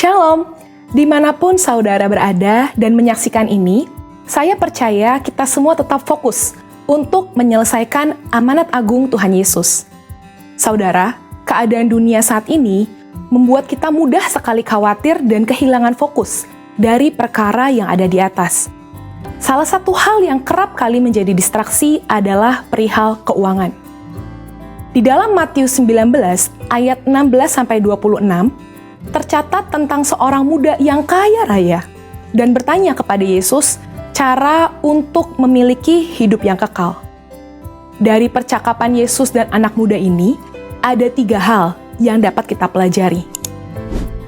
Shalom, dimanapun saudara berada dan menyaksikan ini, saya percaya kita semua tetap fokus untuk menyelesaikan amanat agung Tuhan Yesus. Saudara, keadaan dunia saat ini membuat kita mudah sekali khawatir dan kehilangan fokus dari perkara yang ada di atas. Salah satu hal yang kerap kali menjadi distraksi adalah perihal keuangan. Di dalam Matius 19 ayat 16-26, tercatat tentang seorang muda yang kaya raya dan bertanya kepada Yesus cara untuk memiliki hidup yang kekal. Dari percakapan Yesus dan anak muda ini, ada 3 hal yang dapat kita pelajari.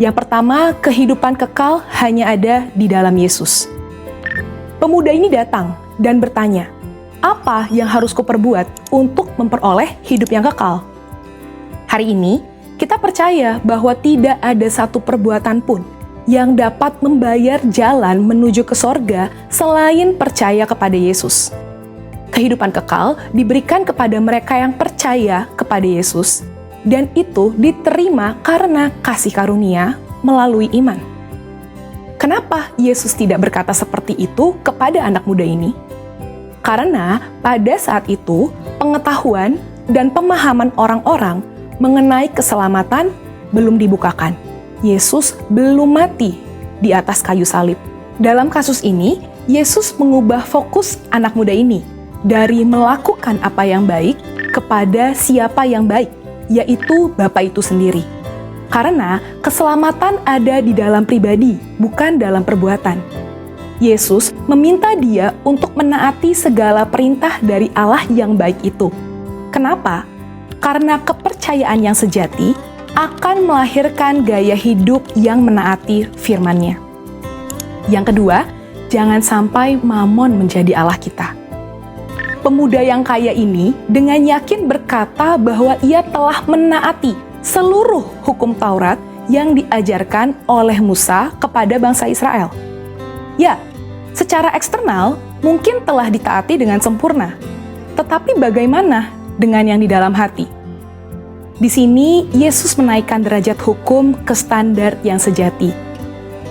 Yang pertama, kehidupan kekal hanya ada di dalam Yesus. Pemuda ini datang dan bertanya, apa yang harus kuperbuat untuk memperoleh hidup yang kekal? Hari ini, kita percaya bahwa tidak ada satu perbuatan pun yang dapat membayar jalan menuju ke sorga selain percaya kepada Yesus. Kehidupan kekal diberikan kepada mereka yang percaya kepada Yesus, dan itu diterima karena kasih karunia melalui iman. Kenapa Yesus tidak berkata seperti itu kepada anak muda ini? Karena pada saat itu, pengetahuan dan pemahaman orang-orang mengenai keselamatan belum dibukakan. Yesus belum mati di atas kayu salib. Dalam kasus ini, Yesus mengubah fokus anak muda ini dari melakukan apa yang baik kepada siapa yang baik, yaitu Bapa itu sendiri. Karena keselamatan ada di dalam pribadi, bukan dalam perbuatan. Yesus meminta dia untuk menaati segala perintah dari Allah yang baik itu. Kenapa? Karena kepercayaan yang sejati akan melahirkan gaya hidup yang menaati firman-Nya. Yang kedua, jangan sampai mamon menjadi Allah kita. Pemuda yang kaya ini dengan yakin berkata bahwa ia telah menaati seluruh hukum Taurat yang diajarkan oleh Musa kepada bangsa Israel. Ya, secara eksternal mungkin telah ditaati dengan sempurna. Tetapi bagaimana dengan yang di dalam hati? Di sini, Yesus menaikkan derajat hukum ke standar yang sejati.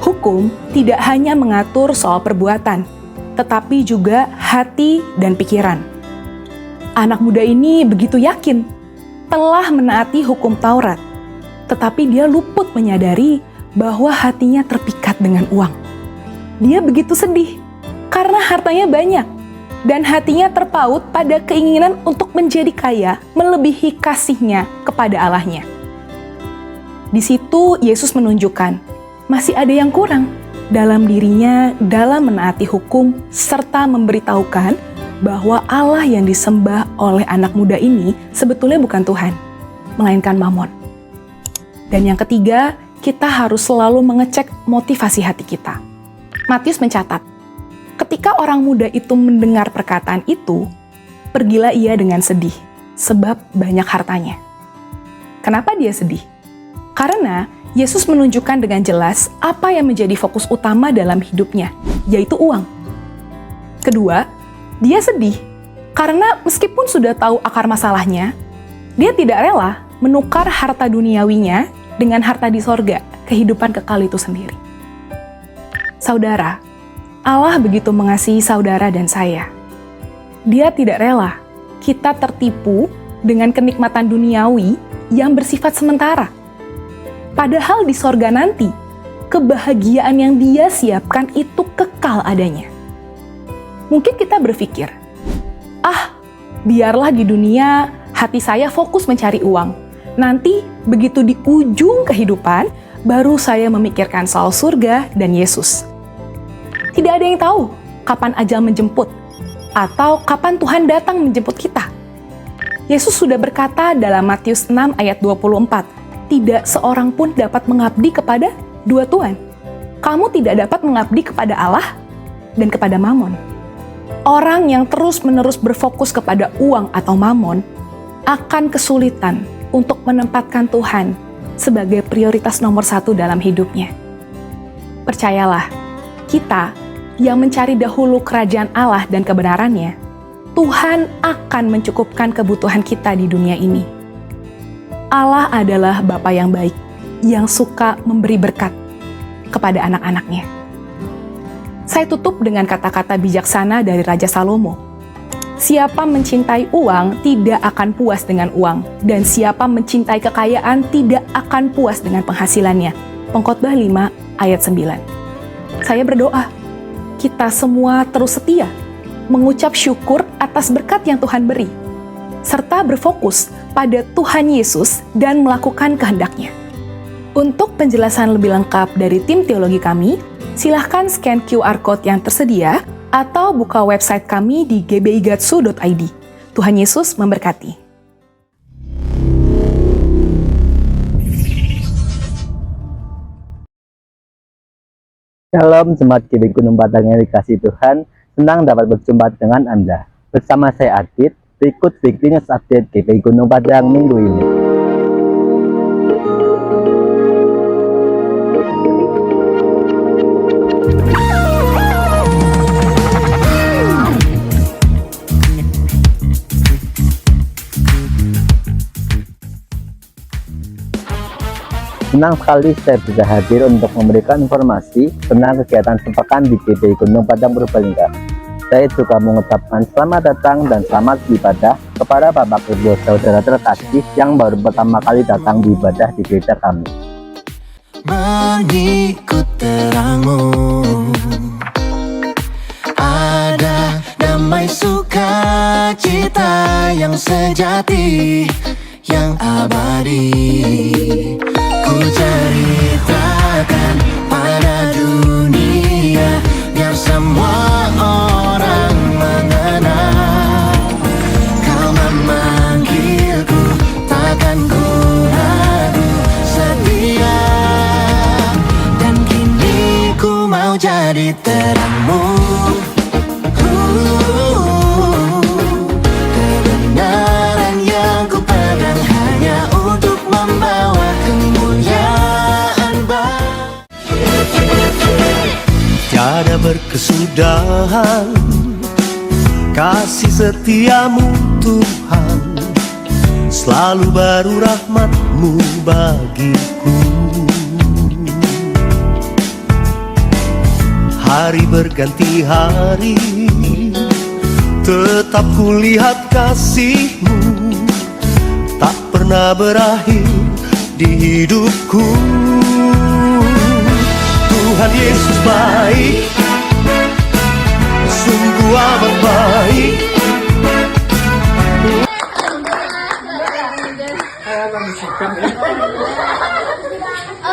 Hukum tidak hanya mengatur soal perbuatan, tetapi juga hati dan pikiran. Anak muda ini begitu yakin telah menaati hukum Taurat, tetapi dia luput menyadari bahwa hatinya terpikat dengan uang. Dia begitu sedih karena hartanya banyak, dan hatinya terpaut pada keinginan untuk menjadi kaya melebihi kasihnya kepada Allahnya. Di situ Yesus menunjukkan masih ada yang kurang dalam dirinya dalam menaati hukum serta memberitahukan bahwa Allah yang disembah oleh anak muda ini sebetulnya bukan Tuhan, melainkan Mamon. Dan yang ketiga, kita harus selalu mengecek motivasi hati kita. Matius mencatat, ketika orang muda itu mendengar perkataan itu, pergilah ia dengan sedih, sebab banyak hartanya. Kenapa dia sedih? Karena Yesus menunjukkan dengan jelas apa yang menjadi fokus utama dalam hidupnya, yaitu uang. Kedua, dia sedih karena meskipun sudah tahu akar masalahnya, dia tidak rela menukar harta duniawinya dengan harta di sorga, kehidupan kekal itu sendiri. Saudara, Allah begitu mengasihi saudara dan saya. Dia tidak rela kita tertipu dengan kenikmatan duniawi yang bersifat sementara. Padahal di sorga nanti, kebahagiaan yang Dia siapkan itu kekal adanya. Mungkin kita berpikir, biarlah di dunia hati saya fokus mencari uang. Nanti begitu di ujung kehidupan, baru saya memikirkan soal surga dan Yesus. Tidak ada yang tahu kapan ajal menjemput atau kapan Tuhan datang menjemput kita. Yesus sudah berkata dalam Matius 6 ayat 24, tidak seorang pun dapat mengabdi kepada 2 tuan. Kamu tidak dapat mengabdi kepada Allah dan kepada Mamon. Orang yang terus-menerus berfokus kepada uang atau Mamon akan kesulitan untuk menempatkan Tuhan sebagai prioritas nomor 1 dalam hidupnya. Percayalah, kita yang mencari dahulu kerajaan Allah dan kebenarannya, Tuhan akan mencukupkan kebutuhan kita di dunia ini. Allah adalah Bapa yang baik, yang suka memberi berkat, kepada anak-anaknya. Saya tutup dengan kata-kata bijaksana dari Raja Salomo. Siapa mencintai uang tidak akan puas dengan uang, dan siapa mencintai kekayaan tidak akan puas dengan penghasilannya. Pengkhotbah 5 ayat 9. Saya berdoa, kita semua terus setia, mengucap syukur atas berkat yang Tuhan beri, serta berfokus pada Tuhan Yesus dan melakukan kehendak-Nya. Untuk penjelasan lebih lengkap dari tim teologi kami, silahkan scan QR Code yang tersedia atau buka website kami di gbigatsu.id. Tuhan Yesus memberkati. Shalom Jemaat GBI Gunung Padang yang dikasihi Tuhan, senang dapat berjumpa dengan Anda. Bersama saya Adit, berikut Weekly News Update GBI Gunung Padang minggu ini. Senang sekali saya bisa hadir untuk memberikan informasi tentang kegiatan sepekan di GBI Gunung Padang Purbalingga. Saya juga mengucapkan selamat datang dan selamat ibadah kepada Bapak Ibu Saudara terkasih yang baru pertama kali datang beribadah di gereja kami. Mengikut terangmu, ada damai sukacita yang sejati, yang abadi. Ku ceritakan pada dunia, biar semua orang mengenal. Kau memanggilku, takkan ku ragu, setia. Dan kini ku mau jadi terangmu. Kebenaran yang ku pegang hanya untuk membawa kemuliaan Bapa. Tiada berkesudahan kasih setiamu Tuhan, selalu baru rahmat-Mu bagiku. Hari berganti hari, tetap kulihat kasih-Mu, tak pernah berakhir di hidupku. Tuhan Yesus baik, sungguh amat baik.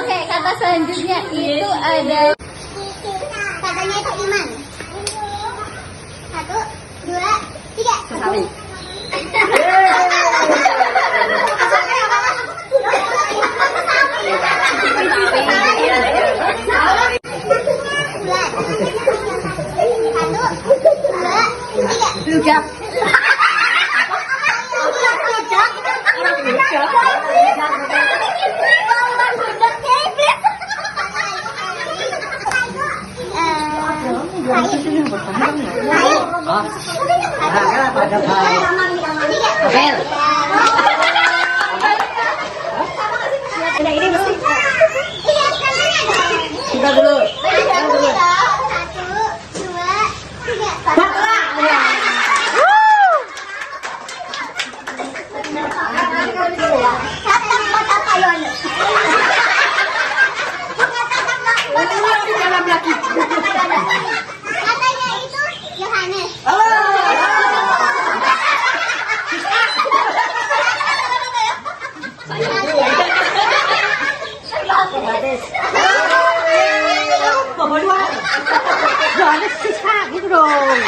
Oke, kata selanjutnya itu ada katanya itu iman. 1, 2, 3. Sesali. Rujak. Kita dulu. 1, 2, 3. Katanya itu Yohanes. Yohanes sisa gitu dong.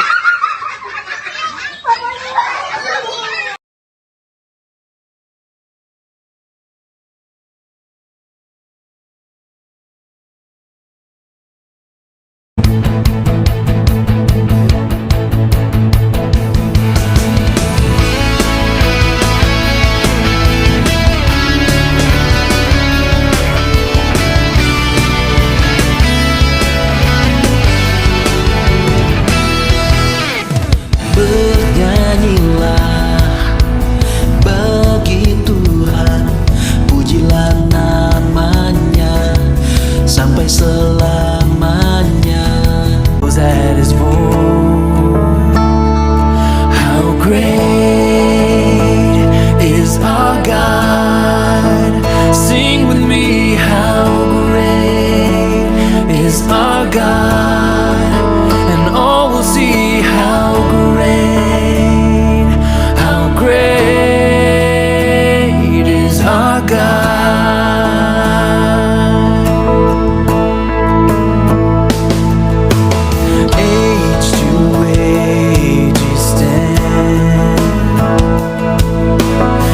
God, and all will see how great is our God. Age to age He stands,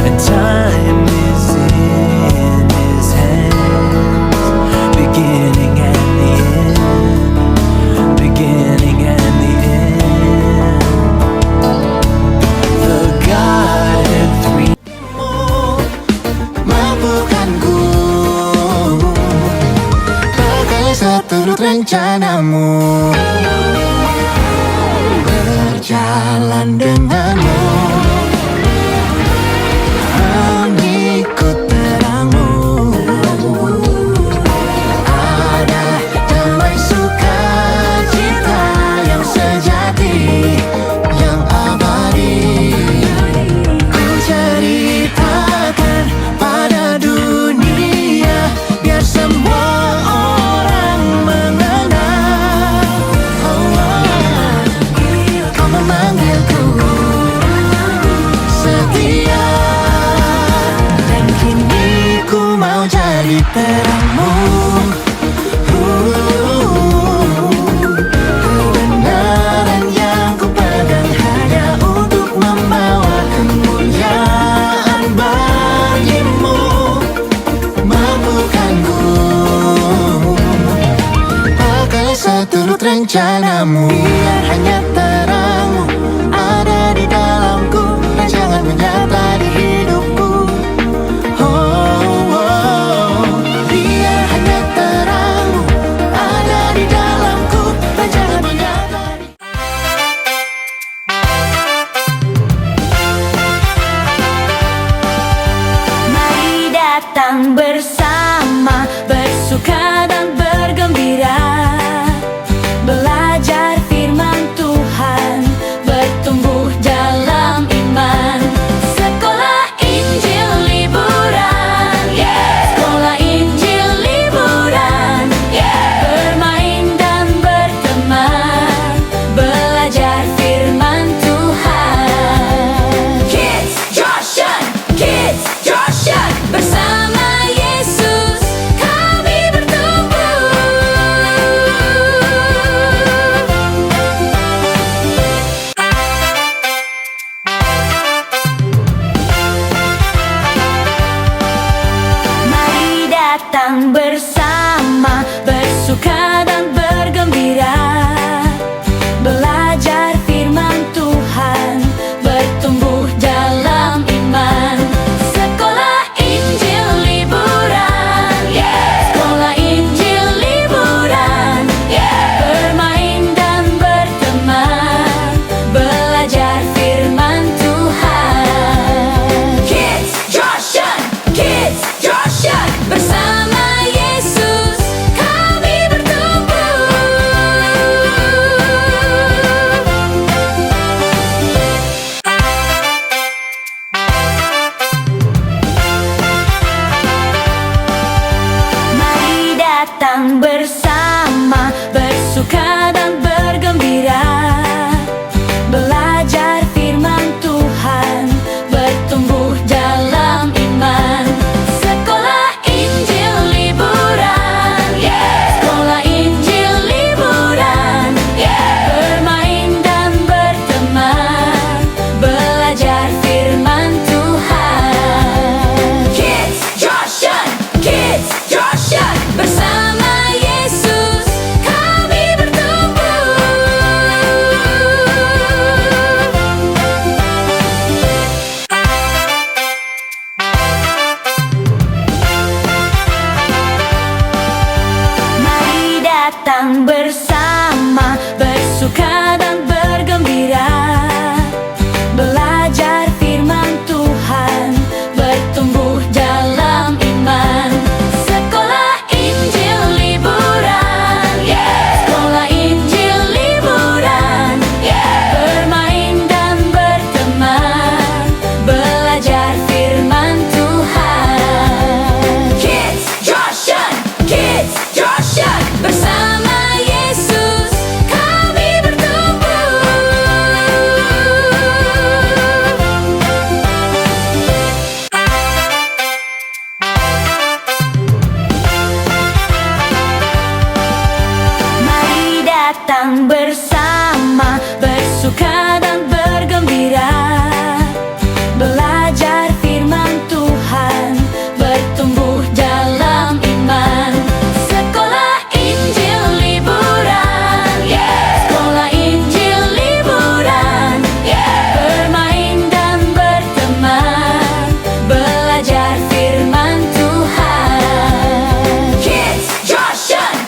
and time is in His hands, beginning and the end, beginning and the end. The Godhead three. Mampukanku pakai seturut rencanamu, berjalan denganmu, mengikut terangmu. Ada damai sukacita yang sejati, yang abadi. Ku ceritakan pada dunia, biar semua orang mengenal. Kau memanggilku setia, dan kini ku mau jadi terangmu. Kebenaran yang ku pegang hanya untuk membawa kemuliaan bagimu. Mampukanku pakai seturut rencanamu, biar hanya terangmu ada di dalamku, rancangan menyata di hidupku. Biar hanya terangmu ada di dalamku, rancangan menyata di Mari datang bersama, bersuka dan bergembira, belajar firman Tuhan, bertumbuh dalam iman. Sekolah Injil liburan, sekolah Injil liburan, bermain dan berteman, belajar firman Tuhan. Kids Joshan, bersama Yesus kami bertumbuh. Mari datang bersama, bersuka dan bergembira, belajar firman Tuhan, bertumbuh dalam iman. Sekolah Injil liburan, sekolah Injil liburan, bermain dan berteman, belajar firman Tuhan. Kids Joshan, bersama Yesus kami bertumbuh. Mari datang bersama, bersuka dan bergembira, belajar firman Tuhan, bertumbuh dalam iman. Sekolah Injil liburan, sekolah Injil liburan, bermain dan berteman, belajar firman Tuhan. Kids Joshan, bersama Yesus kami bertumbuh. Mari datang bersama, bersuka dan bergembira, belajar firman Tuhan, bertumbuh dalam iman. Sekolah Injil liburan, sekolah Injil liburan, bermain dan berteman, belajar firman Tuhan. Kids Joshan, bersama Yesus datang bersama, bersuka dan bergembira, belajar firman Tuhan, bertumbuh dalam iman. Sekolah Injil liburan, sekolah Injil liburan, bermain dan berteman, belajar firman Tuhan. Kids Joshan,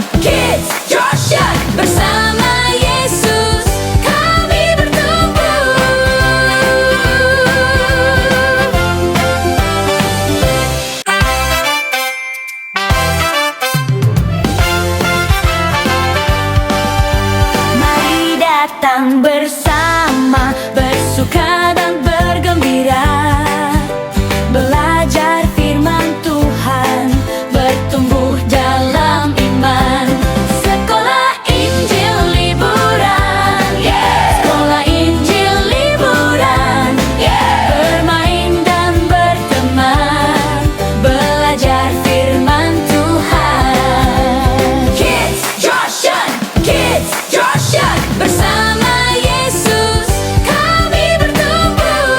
bersama Yesus kami bertumbuh. Mari datang bersama, bersuka dan bergembira, belajar firman Tuhan, bertumbuh dalam iman. Sekolah Injil liburan, sekolah Injil liburan, bermain dan berteman, belajar firman Tuhan. Kids Joshan, bersama Yesus kami bertumbuh.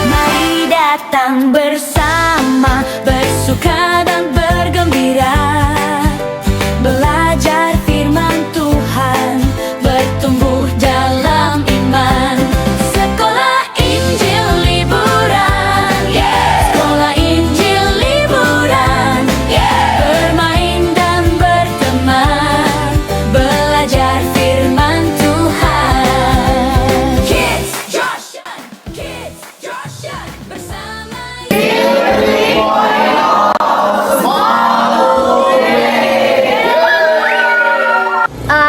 Mari datang bersama, bersuka dan bergembira, belajar firman Tuhan, bertumbuh dalam iman. Sekolah Injil liburan, sekolah Injil liburan, bermain dan berteman, belajar firman Tuhan. Kids Joshan, bersama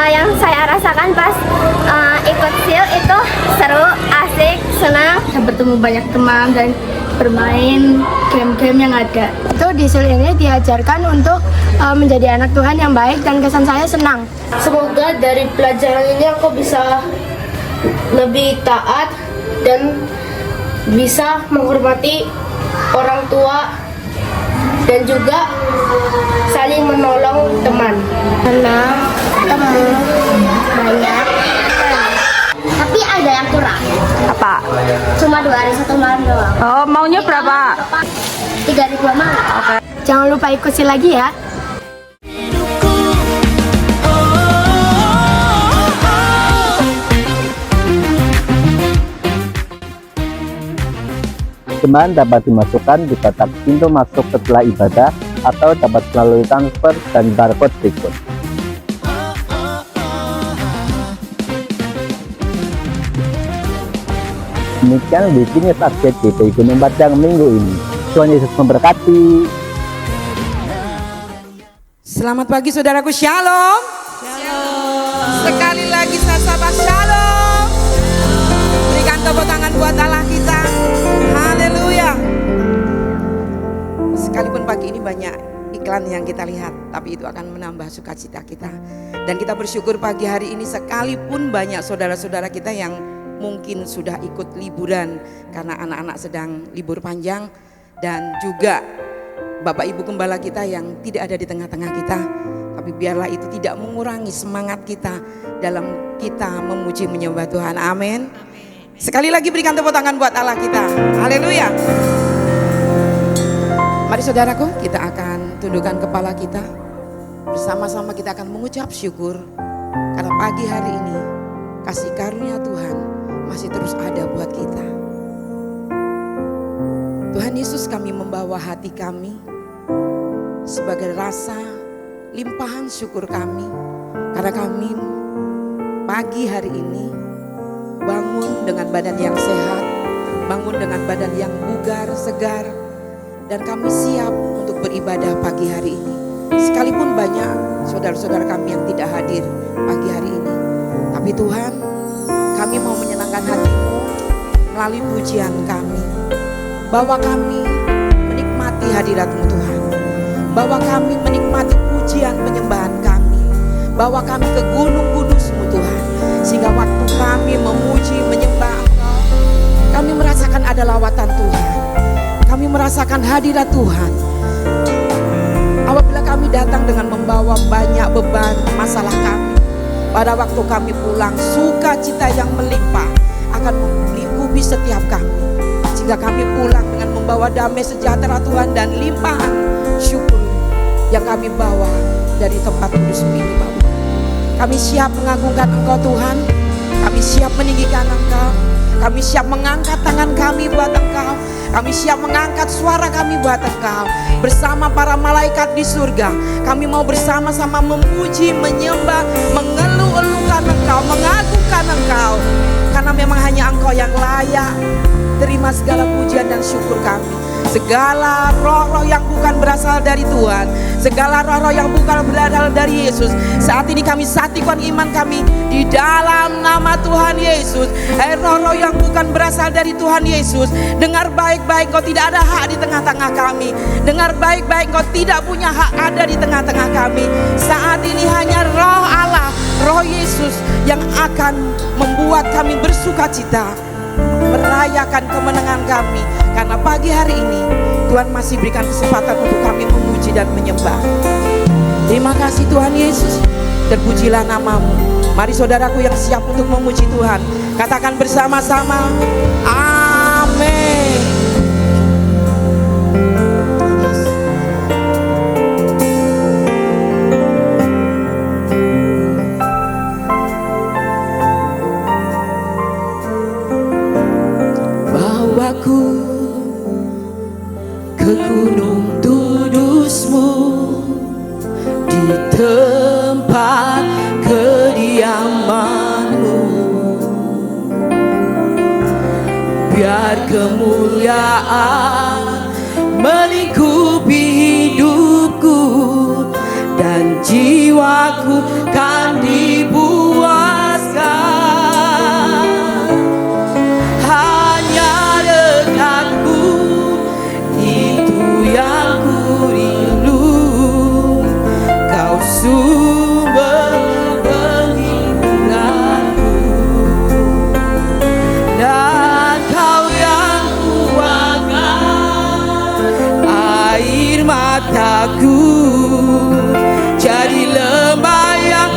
Yang saya rasakan pas ikut SIL itu seru, asik, senang. Bertemu banyak teman dan bermain game-game yang ada. Itu di SIL ini diajarkan untuk menjadi anak Tuhan yang baik dan kesan saya senang. Semoga dari pelajaran ini aku bisa lebih taat dan bisa menghormati orang tua dan juga saling menolong teman. Karena temu banyak. Tapi ada yang kurang. Apa? Cuma 2 hari 1 malam doang. Oh, maunya berapa? 3.000 malam. Oke. Jangan lupa ikuti lagi ya. Teman dapat dimasukkan di kotak pintu masuk setelah ibadah atau dapat melalui transfer dan barcode berikut. Demikian weekly news update GPI Gunung Padang minggu ini. Tuhan Yesus memberkati. Selamat pagi saudaraku, shalom. Sekali lagi saya sapa shalom. Berikan tepuk tangan buat Allah kita. Haleluya. Sekalipun pagi ini banyak iklan yang kita lihat, tapi itu akan menambah sukacita kita. Dan kita bersyukur pagi hari ini sekalipun banyak saudara-saudara kita yang mungkin sudah ikut liburan karena anak-anak sedang libur panjang, dan juga Bapak Ibu Gembala kita yang tidak ada di tengah-tengah kita. Tapi biarlah itu tidak mengurangi semangat kita dalam kita memuji menyembah Tuhan. Amin. Sekali lagi berikan tepuk tangan buat Allah kita. Haleluya. Mari saudaraku, kita akan tundukkan kepala kita. Bersama-sama kita akan mengucap syukur karena pagi hari ini kasih karunia Tuhan masih terus ada buat kita. Tuhan Yesus, kami membawa hati kami sebagai rasa limpahan syukur kami karena kami pagi hari ini bangun dengan badan yang sehat, bangun dengan badan yang bugar, segar, dan kami siap untuk beribadah pagi hari ini. Sekalipun banyak saudara-saudara kami yang tidak hadir pagi hari ini, tapi Tuhan, kami mau menyenangkan hati-Mu melalui pujian kami, bahwa kami menikmati hadirat-Mu Tuhan, bahwa kami menikmati pujian penyembahan kami, bahwa kami ke gunung kudus-Mu Tuhan, sehingga waktu kami memuji menyembah Engkau, Kami merasakan ada lawatan Tuhan. Kami merasakan hadirat Tuhan. Apabila kami datang dengan membawa banyak beban masalah kami, pada waktu kami pulang, sukacita yang melimpah akan melingkupi setiap kami. Jika kami pulang dengan membawa damai sejahtera Tuhan dan limpahan syukur yang kami bawa dari tempat kudus ini, Bapak. Kami siap mengagungkan Engkau Tuhan. Kami siap meninggikan Engkau. Kami siap mengangkat tangan kami buat Engkau. Kami siap mengangkat suara kami buat Engkau. Bersama para malaikat di surga, kami mau bersama-sama memuji, menyembah, mengeluh-elukan Engkau, mengagungkan Engkau. Karena memang hanya Engkau yang layak terima segala pujian dan syukur kami. Segala roh-roh yang bukan berasal dari Tuhan, segala roh-roh yang bukan berasal dari Yesus, saat ini kami satukan iman kami di dalam nama Tuhan Yesus. Roh-roh yang bukan berasal dari Tuhan Yesus, dengar baik-baik, Kau tidak ada hak di tengah-tengah kami. Dengar baik-baik, Kau tidak punya hak ada di tengah-tengah kami. Saat ini hanya roh Allah, roh Yesus yang akan membuat kami bersukacita, merayakan kemenangan kami. Karena pagi hari ini Tuhan masih berikan kesempatan untuk kami memuji dan menyembah. Terima kasih Tuhan Yesus, terpujilah namamu. Mari saudaraku yang siap untuk memuji Tuhan, katakan bersama-sama, amin. Bawaku ke gunung kudus-Mu, di tempat kediaman-Mu, biar kemuliaan melingkupi hidupku dan jiwaku kan dipuaskan. Hanya dekatmu itu yang ku rindu, Kau sumber penghiburanku, dan Kau yang kuatkan air mataku, jadi lembah yang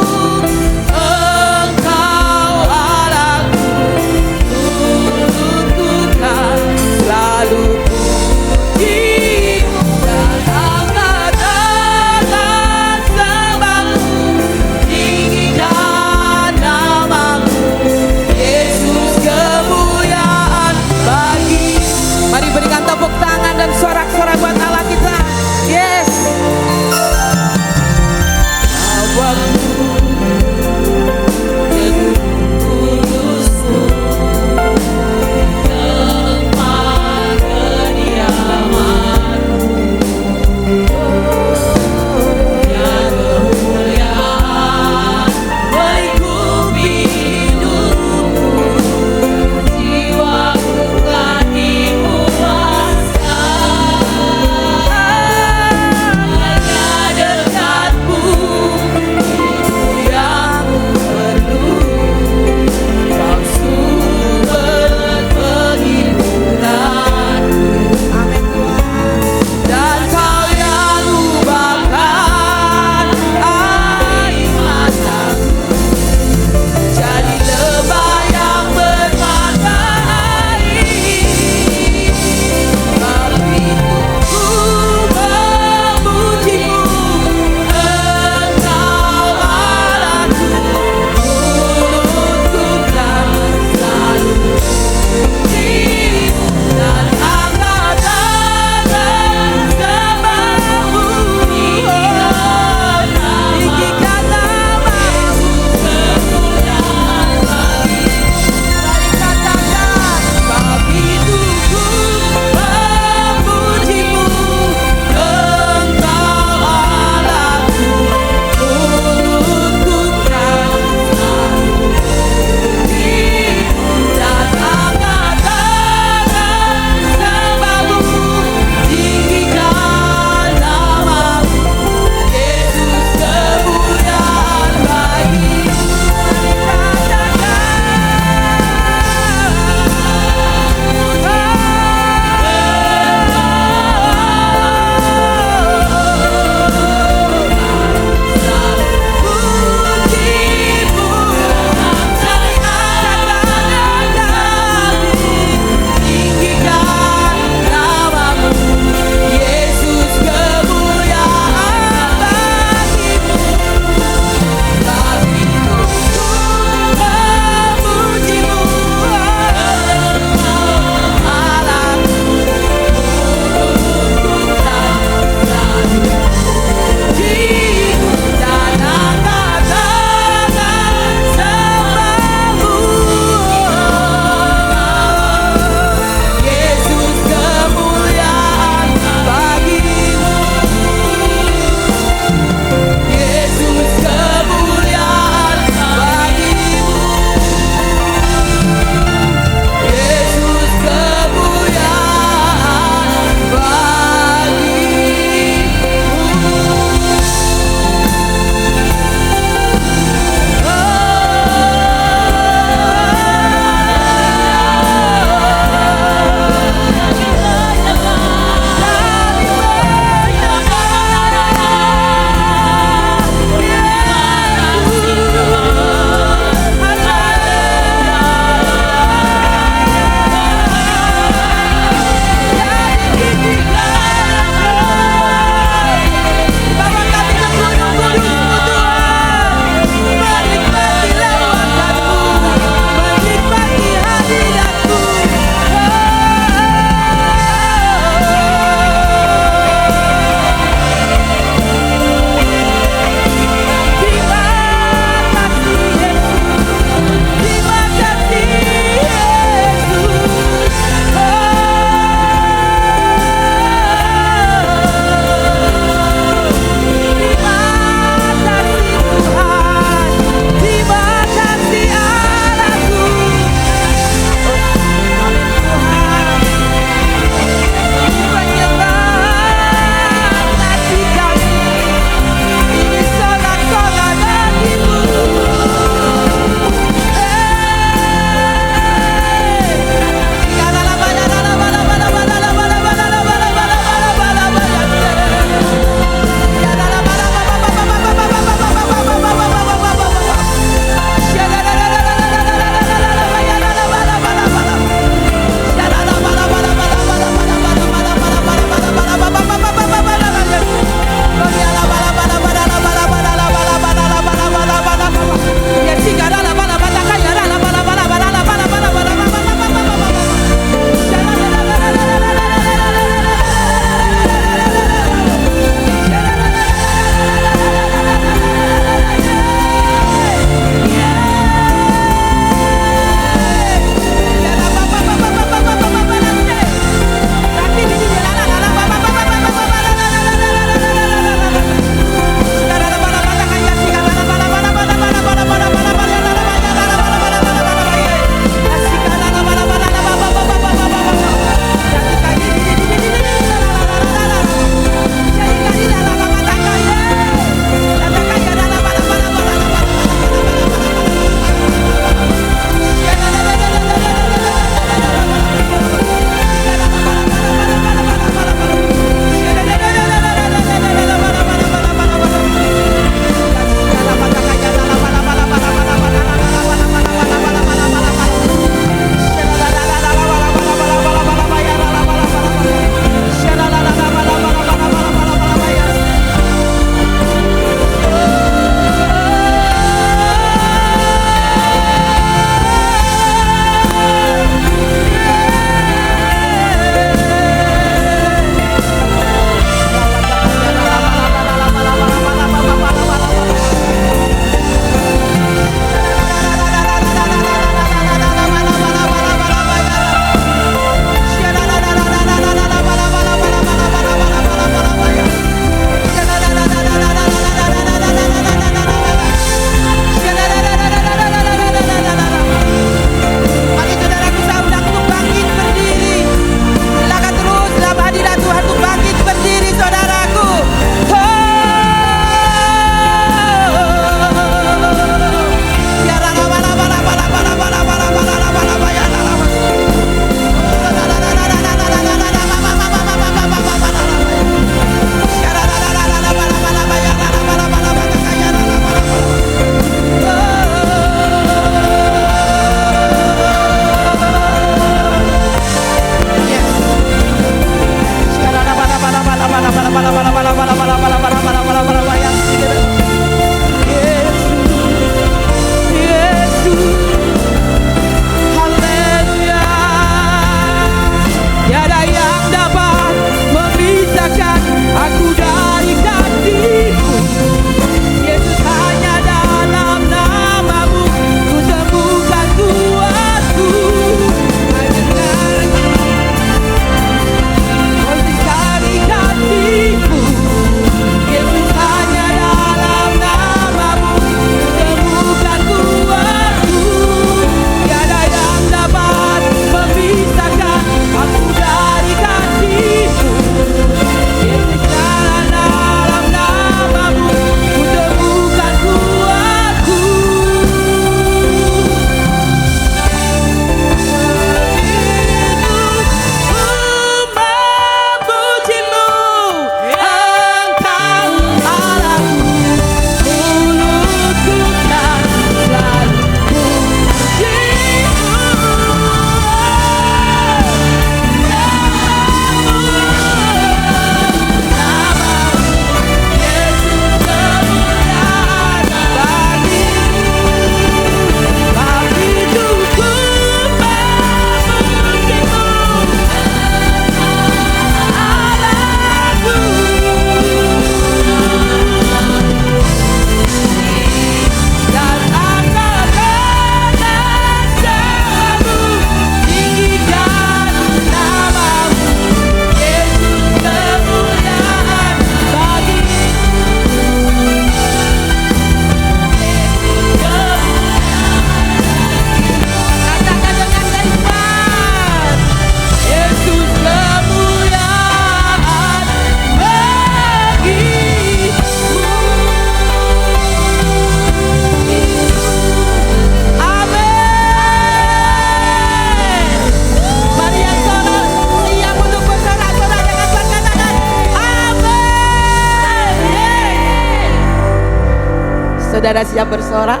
Saudara siap bersorak?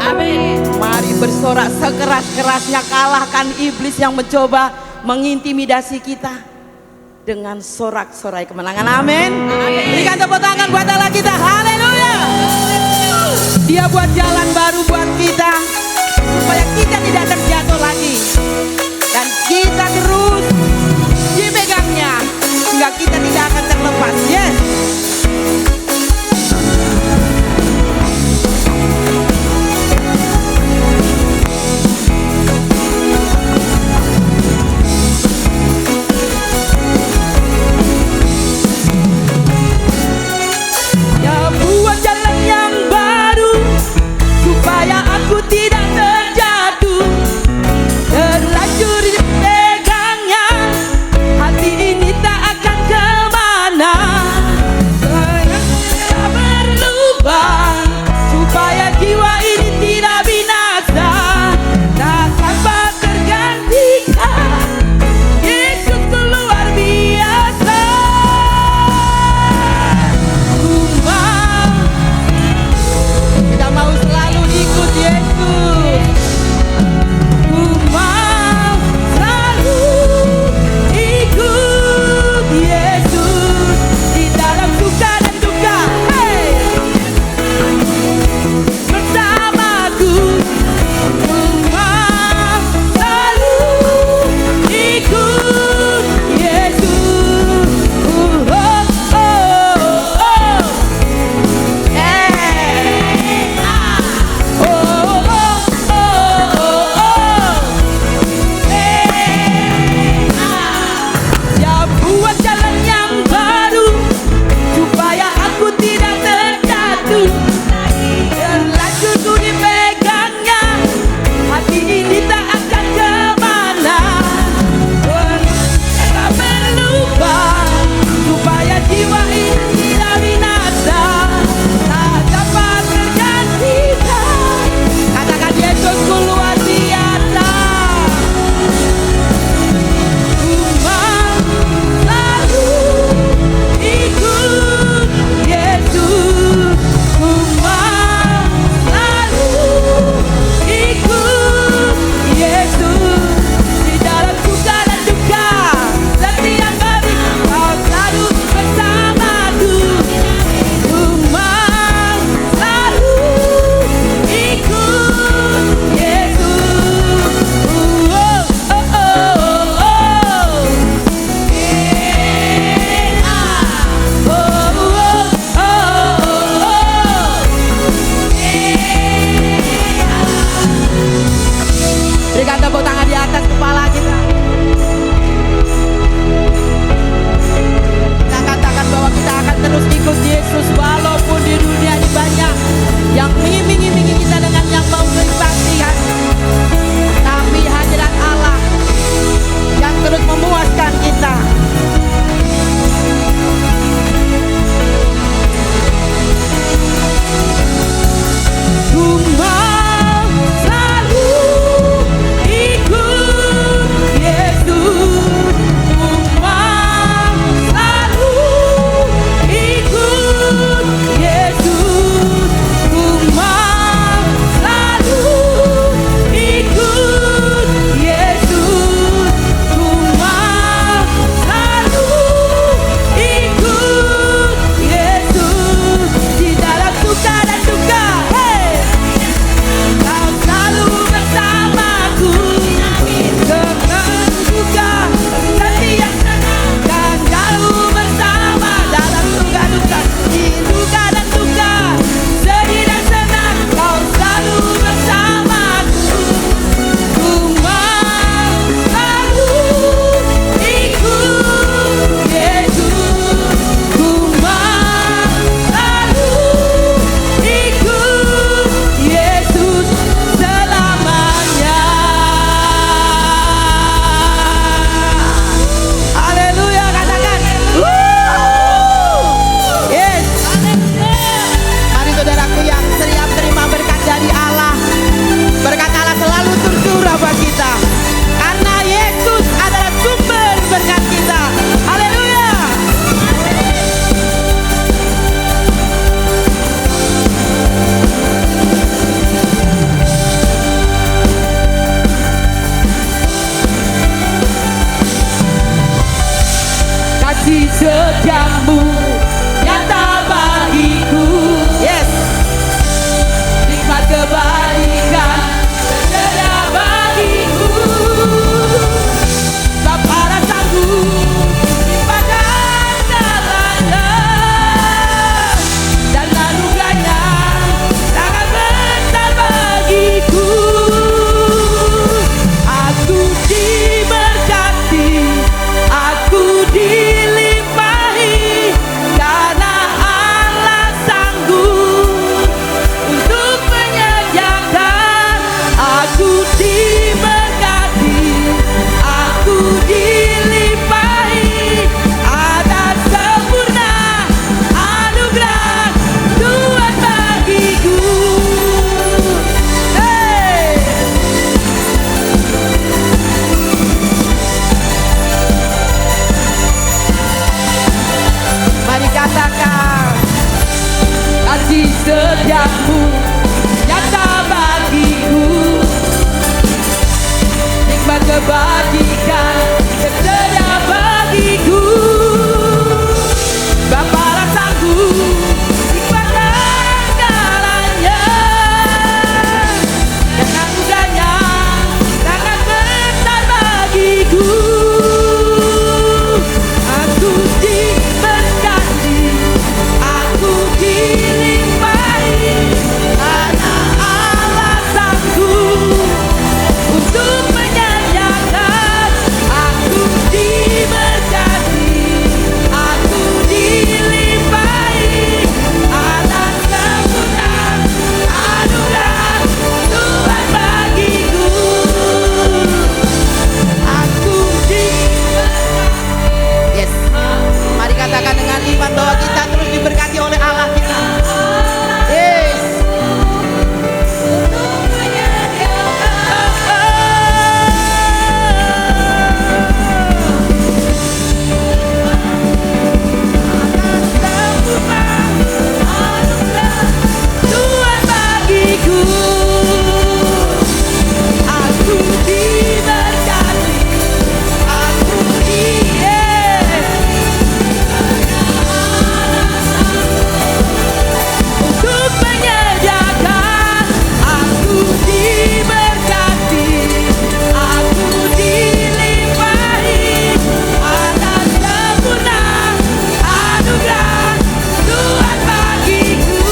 Amin. Mari bersorak sekeras-kerasnya, kalahkan iblis yang mencoba mengintimidasi kita dengan sorak-sorai kemenangan. Amin. Berikan tepuk tangan buat Allah kita. Haleluya. Dia buat jalan baru buat kita supaya kita tidak terjatuh lagi, dan kita terus dipegangnya sehingga kita tidak akan terlepas. Yes. Buat jalan yang baru supaya aku tidak terjatuh. kasih setiamu nyata bagiku. Yes. Nikmat kebaikan tersedia bagiku. Bapa rasaku limpahkan jalannya, dan anugerahnya sangat besar bagiku. Aku diberkati, aku dilimpahi, karena Allah sanggup untuk menyediakan. Aku diberkati, aku dilimpahi, ada sempurna anugerah Tuhan bagiku. Hey! Mari katakan, kasih setiamu nyata bagiku. Nikmat kebajikan tersedia bagiku. Bapa rasaku limpahkan jalannya, dan anugerahnya sangat besar bagiku. Aku diberkati, aku dilimpahi, karena Allah sanggup untuk menyediakan. Aku diberkati, aku dilimpahi, ada sempurna anugerah Tuhan bagiku. Aku diberkati. Yes. Mari katakan dengan iman bahwa kita terus diberkati oleh Allah kita. Yes. Tuhan bagiku. Aku diberkati, aku untuk menyediakan. Aku diberkati, aku dilimpahi, ada sempurna anugerah Tuhan bagiku.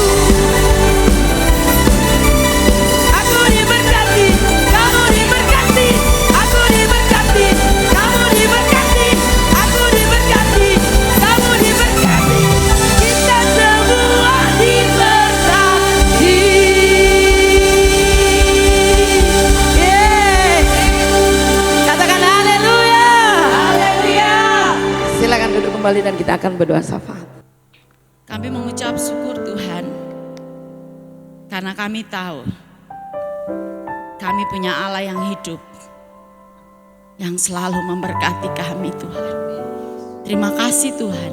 Aku diberkati, kamu diberkati, aku diberkati, kamu diberkati, aku diberkati, kamu diberkati, kita semua diberkati. Yeay. Katakan haleluya. Haleluya. Silakan duduk kembali dan kita akan berdoa syafaat. Kami mengucap syukur Tuhan, karena kami tahu kami punya Allah yang hidup, yang selalu memberkati kami Tuhan. Terima kasih Tuhan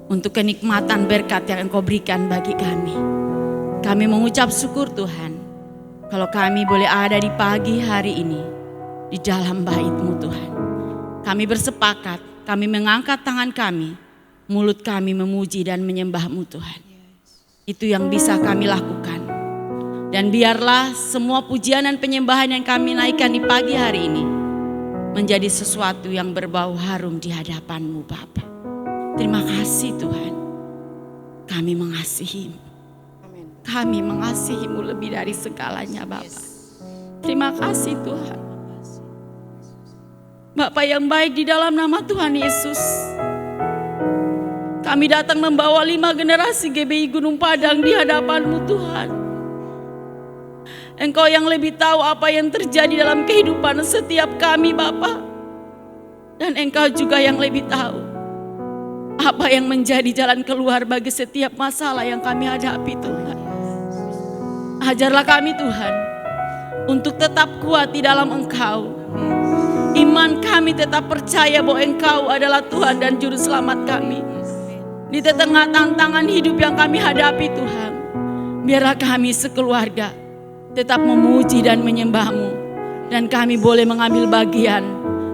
untuk kenikmatan berkat yang Engkau berikan bagi kami. Kami mengucap syukur Tuhan, kalau kami boleh ada di pagi hari ini di dalam bait-Mu Tuhan. Kami bersepakat, kami mengangkat tangan kami, mulut kami memuji dan menyembah-Mu Tuhan. Itu yang bisa kami lakukan. Dan biarlah semua pujian dan penyembahan yang kami naikkan di pagi hari ini menjadi sesuatu yang berbau harum di hadapan-Mu Bapa. Terima kasih Tuhan. Kami mengasihi-Mu. Kami mengasihi-Mu lebih dari segalanya Bapa. Terima kasih Tuhan. Bapa yang baik, di dalam nama Tuhan Yesus, kami datang membawa 5 generasi GBI Gunung Padang di hadapan-Mu Tuhan. Engkau yang lebih tahu apa yang terjadi dalam kehidupan setiap kami Bapa. Dan Engkau juga yang lebih tahu apa yang menjadi jalan keluar bagi setiap masalah yang kami hadapi Tuhan. Ajarlah kami Tuhan untuk tetap kuat di dalam Engkau. Iman kami tetap percaya bahwa Engkau adalah Tuhan dan Juru Selamat kami. Di tengah tantangan hidup yang kami hadapi Tuhan, biarlah kami sekeluarga tetap memuji dan menyembah-Mu, dan kami boleh mengambil bagian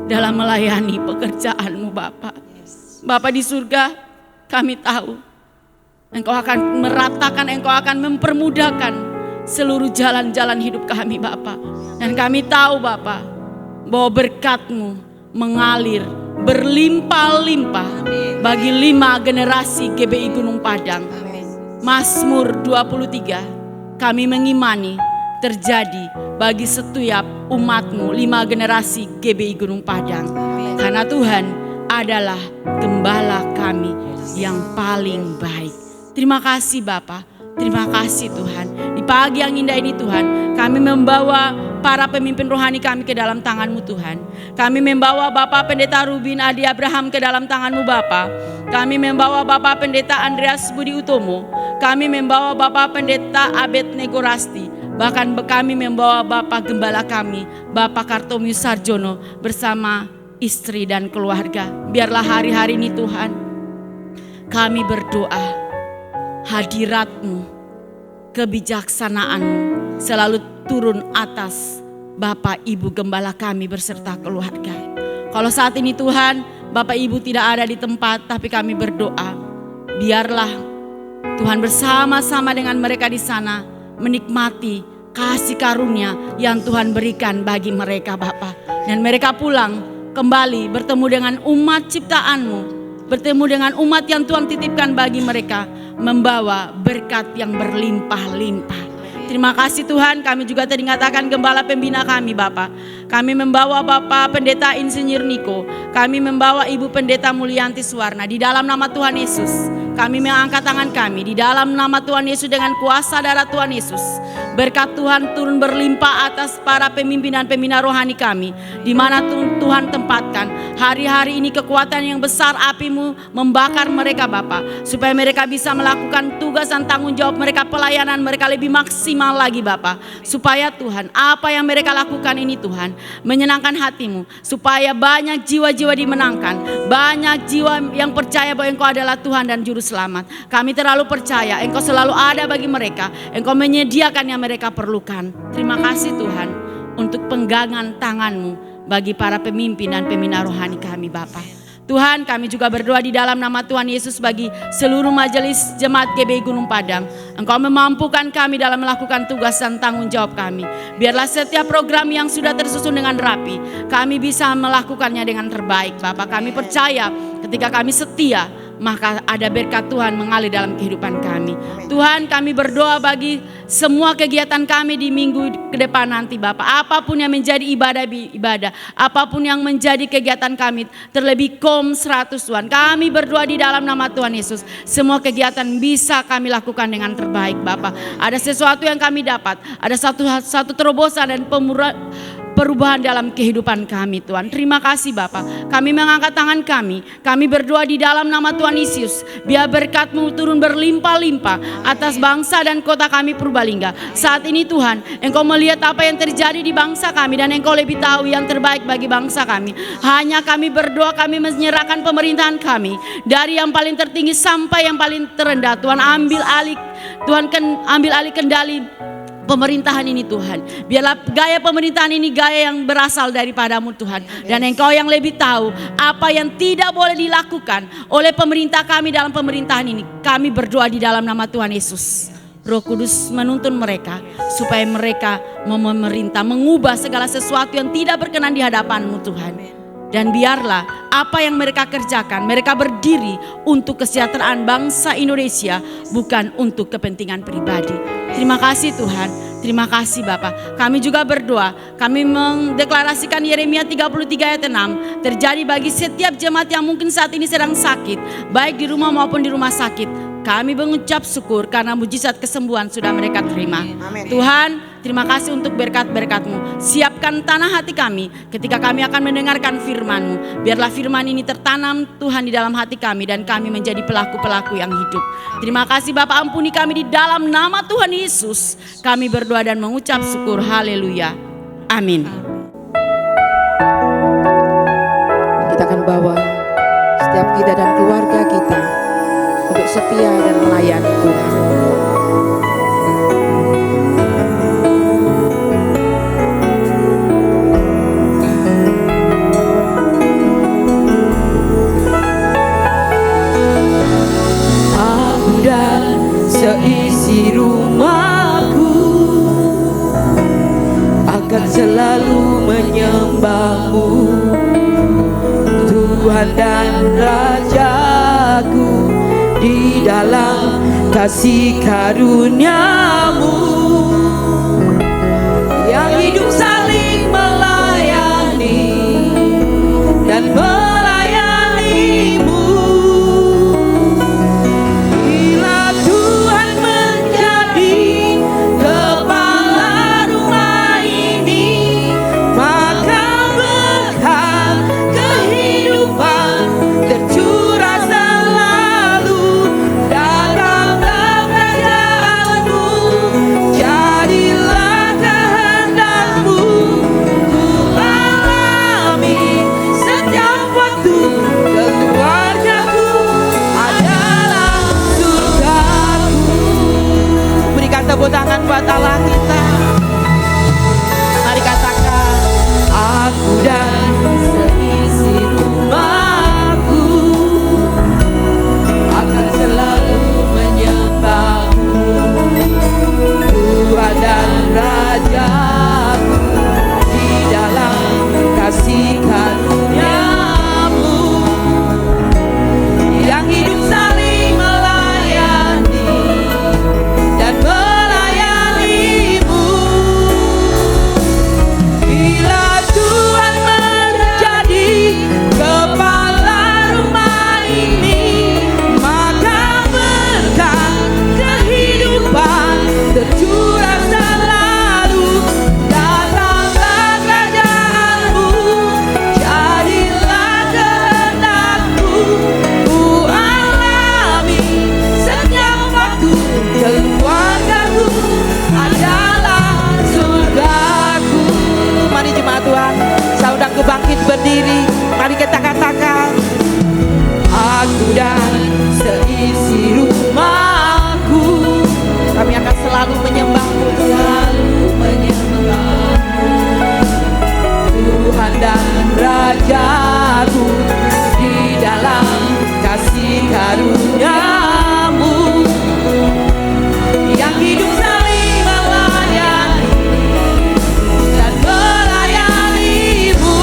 dalam melayani pekerjaan-Mu Bapa. Bapa di surga, kami tahu Engkau akan meratakan, Engkau akan mempermudahkan seluruh jalan-jalan hidup kami Bapa. Dan kami tahu Bapa, bahwa berkat-Mu mengalir berlimpah-limpah bagi 5 generasi GBI Gunung Padang. Mazmur 23, kami mengimani terjadi bagi setiap umat-Mu 5 generasi GBI Gunung Padang. Karena Tuhan adalah gembala kami yang paling baik. Terima kasih Bapa, terima kasih Tuhan. Di pagi yang indah ini Tuhan, kami membawa para pemimpin rohani kami ke dalam tangan-Mu Tuhan. Kami membawa Bapak Pendeta Rubin Adi Abraham ke dalam tangan-Mu Bapa. Kami membawa Bapak Pendeta Andreas Budi Utomo. Kami membawa Bapak Pendeta Abed Nego Rasti. Bahkan kami membawa Bapak Gembala kami, Bapak Kartomius Sarjono bersama istri dan keluarga. Biarlah hari-hari ini Tuhan, kami berdoa hadirat-Mu, kebijaksanaan-Mu selalu turun atas Bapak Ibu Gembala kami beserta keluarga. Kalau saat ini Tuhan, Bapak Ibu tidak ada di tempat, tapi kami berdoa, biarlah Tuhan bersama-sama dengan mereka di sana menikmati kasih karunia yang Tuhan berikan bagi mereka Bapa. Dan mereka pulang kembali bertemu dengan umat ciptaan-Mu, bertemu dengan umat yang Tuhan titipkan bagi mereka, membawa berkat yang berlimpah-limpah. Terima kasih Tuhan, kami juga teringatkan gembala pembina kami Bapak. Kami membawa Bapak Pendeta Insinyur Niko, kami membawa Ibu Pendeta Mulyanti Suwarna. Di dalam nama Tuhan Yesus, kami mengangkat tangan kami. Di dalam nama Tuhan Yesus, dengan kuasa darah Tuhan Yesus, berkat Tuhan turun berlimpah atas para pemimpin dan pembina rohani kami. Di mana Tuhan tempatkan hari-hari ini kekuatan yang besar, api-Mu membakar mereka Bapak, supaya mereka bisa melakukan tugas dan tanggung jawab mereka, pelayanan mereka lebih maksimal lagi Bapak. Supaya Tuhan, apa yang mereka lakukan ini Tuhan menyenangkan hati-Mu, supaya banyak jiwa-jiwa dimenangkan, banyak jiwa yang percaya bahwa Engkau adalah Tuhan dan Juru Selamat. Kami terlalu percaya Engkau selalu ada bagi mereka, Engkau menyediakan yang mereka perlukan. Terima kasih Tuhan untuk penggangan tangan-Mu bagi para pemimpin dan pembina rohani kami Bapa. Tuhan, kami juga berdoa di dalam nama Tuhan Yesus bagi seluruh majelis jemaat GBI Gunung Padang. Engkau memampukan kami dalam melakukan tugas dan tanggung jawab kami. Biarlah setiap program yang sudah tersusun dengan rapi, kami bisa melakukannya dengan terbaik Bapak. Kami percaya ketika kami setia, maka ada berkat Tuhan mengalir dalam kehidupan kami. Tuhan, kami berdoa bagi semua kegiatan kami di minggu ke depan nanti Bapak. Apapun yang menjadi ibadah, apapun yang menjadi kegiatan kami, terlebih KOM 100 Tuhan, kami berdoa di dalam nama Tuhan Yesus, semua kegiatan bisa kami lakukan dengan terbaik Bapak. Ada sesuatu yang kami dapat, ada satu terobosan dan perubahan dalam kehidupan kami Tuhan. Terima kasih Bapak. Kami mengangkat tangan kami berdoa di dalam nama Tuhan Yesus. Biar berkat-Mu turun berlimpah-limpah atas bangsa dan kota kami Purbalingga. Saat ini Tuhan, Engkau melihat apa yang terjadi di bangsa kami, dan Engkau lebih tahu yang terbaik bagi bangsa kami. Hanya kami berdoa, kami menyerahkan pemerintahan kami dari yang paling tertinggi sampai yang paling terendah. Tuhan ambil alih kendali pemerintahan ini Tuhan. Biarlah gaya pemerintahan ini gaya yang berasal daripada-Mu Tuhan. Dan Engkau yang lebih tahu apa yang tidak boleh dilakukan oleh pemerintah kami dalam pemerintahan ini. Kami berdoa di dalam nama Tuhan Yesus. Roh Kudus menuntun mereka supaya mereka memerintah, mengubah segala sesuatu yang tidak berkenan di hadapan-Mu Tuhan. Dan biarlah apa yang mereka kerjakan, mereka berdiri untuk kesejahteraan bangsa Indonesia, bukan untuk kepentingan pribadi. Terima kasih Tuhan, terima kasih Bapak. Kami juga berdoa, kami mendeklarasikan Yeremia 33 ayat 6 terjadi bagi setiap jemaat yang mungkin saat ini sedang sakit, baik di rumah maupun di rumah sakit. Kami mengucap syukur karena mujizat kesembuhan sudah mereka terima. Tuhan, terima kasih untuk berkat-berkat-Mu. Siapkan tanah hati kami ketika kami akan mendengarkan firman-Mu. Biarlah firman ini tertanam Tuhan di dalam hati kami, dan kami menjadi pelaku-pelaku yang hidup. Terima kasih Bapak, ampuni kami di dalam nama Tuhan Yesus. Kami berdoa dan mengucap syukur. Haleluya. Amin. Kita akan bawa setiap kita dan keluarga kita untuk setia dan melayani Tuhan. Tuhan dan Rajaku, di dalam kasih karunia-Mu yang hidup saling melayani dan melayani-Mu. Bila Tuhan menjadi kepala rumah ini, maka berkat kehidupan tercurah selalu. Datanglah kerajaan-Mu, jadilah kehendak-Mu. Ku alami setiap waktu, keluargaku adalah surgaku. Berikan tepuk tangan buat Allah kita. Mari katakan, aku dan seisi rumahku akan selalu menyembah-Mu, Tuhan dan Rajaku, di dalam kasih karunia-Mu yang hidup saling melayani dan melayani-Mu. Bila Tuhan menjadi kepala rumah ini, maka berkat kehidupan tercurah selalu. Datanglah kerajaan-Mu, jadilah kehendak-Mu. Ku alami setiap waktu, keluargaku adalah surgaku. Mari jemaat Tuhan, saudaraku bangkit berdiri. Mari kita katakan, aku dan seisi rumahku, kami akan selalu menyembah-Mu, selalu menyembah-Mu, Tuhan dan Rajaku, di dalam kasih karunia-Mu yang hidup saling melayani dan melayani-Mu.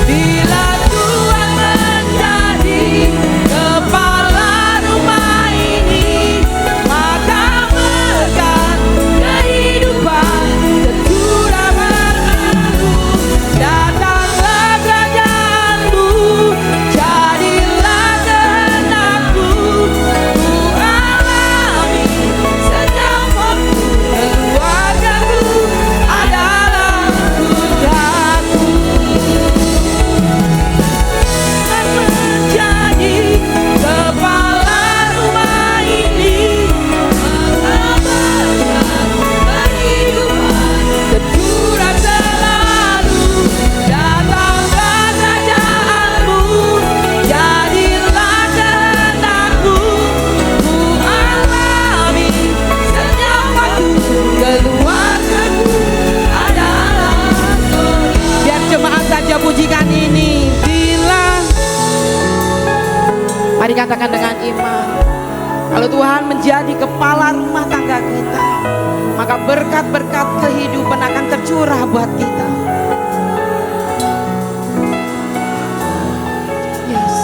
Bila Tuhan menjadi kepala rumah ini, maka berkat kehidupan tercurah selalu. Datanglah kerajaan-Mu, jadilah kehendak-Mu. Ku alami setiap waktu, keluargaku adalah surgaku. Menjadi kepala rumah ini, maka berkat kehidupan tercurah selalu. Datanglah kerajaan-Mu, jadilah kehendak-Mu. Ku alami setiap waktu, keluargaku adalah surga. Biar jemaat saja pujikan ini. Bila, mari katakan dengan iman, kalau Tuhan menjadi kepala rumah tangga kita, maka berkat-berkat kehidupan akan tercurah buat kita. Yes.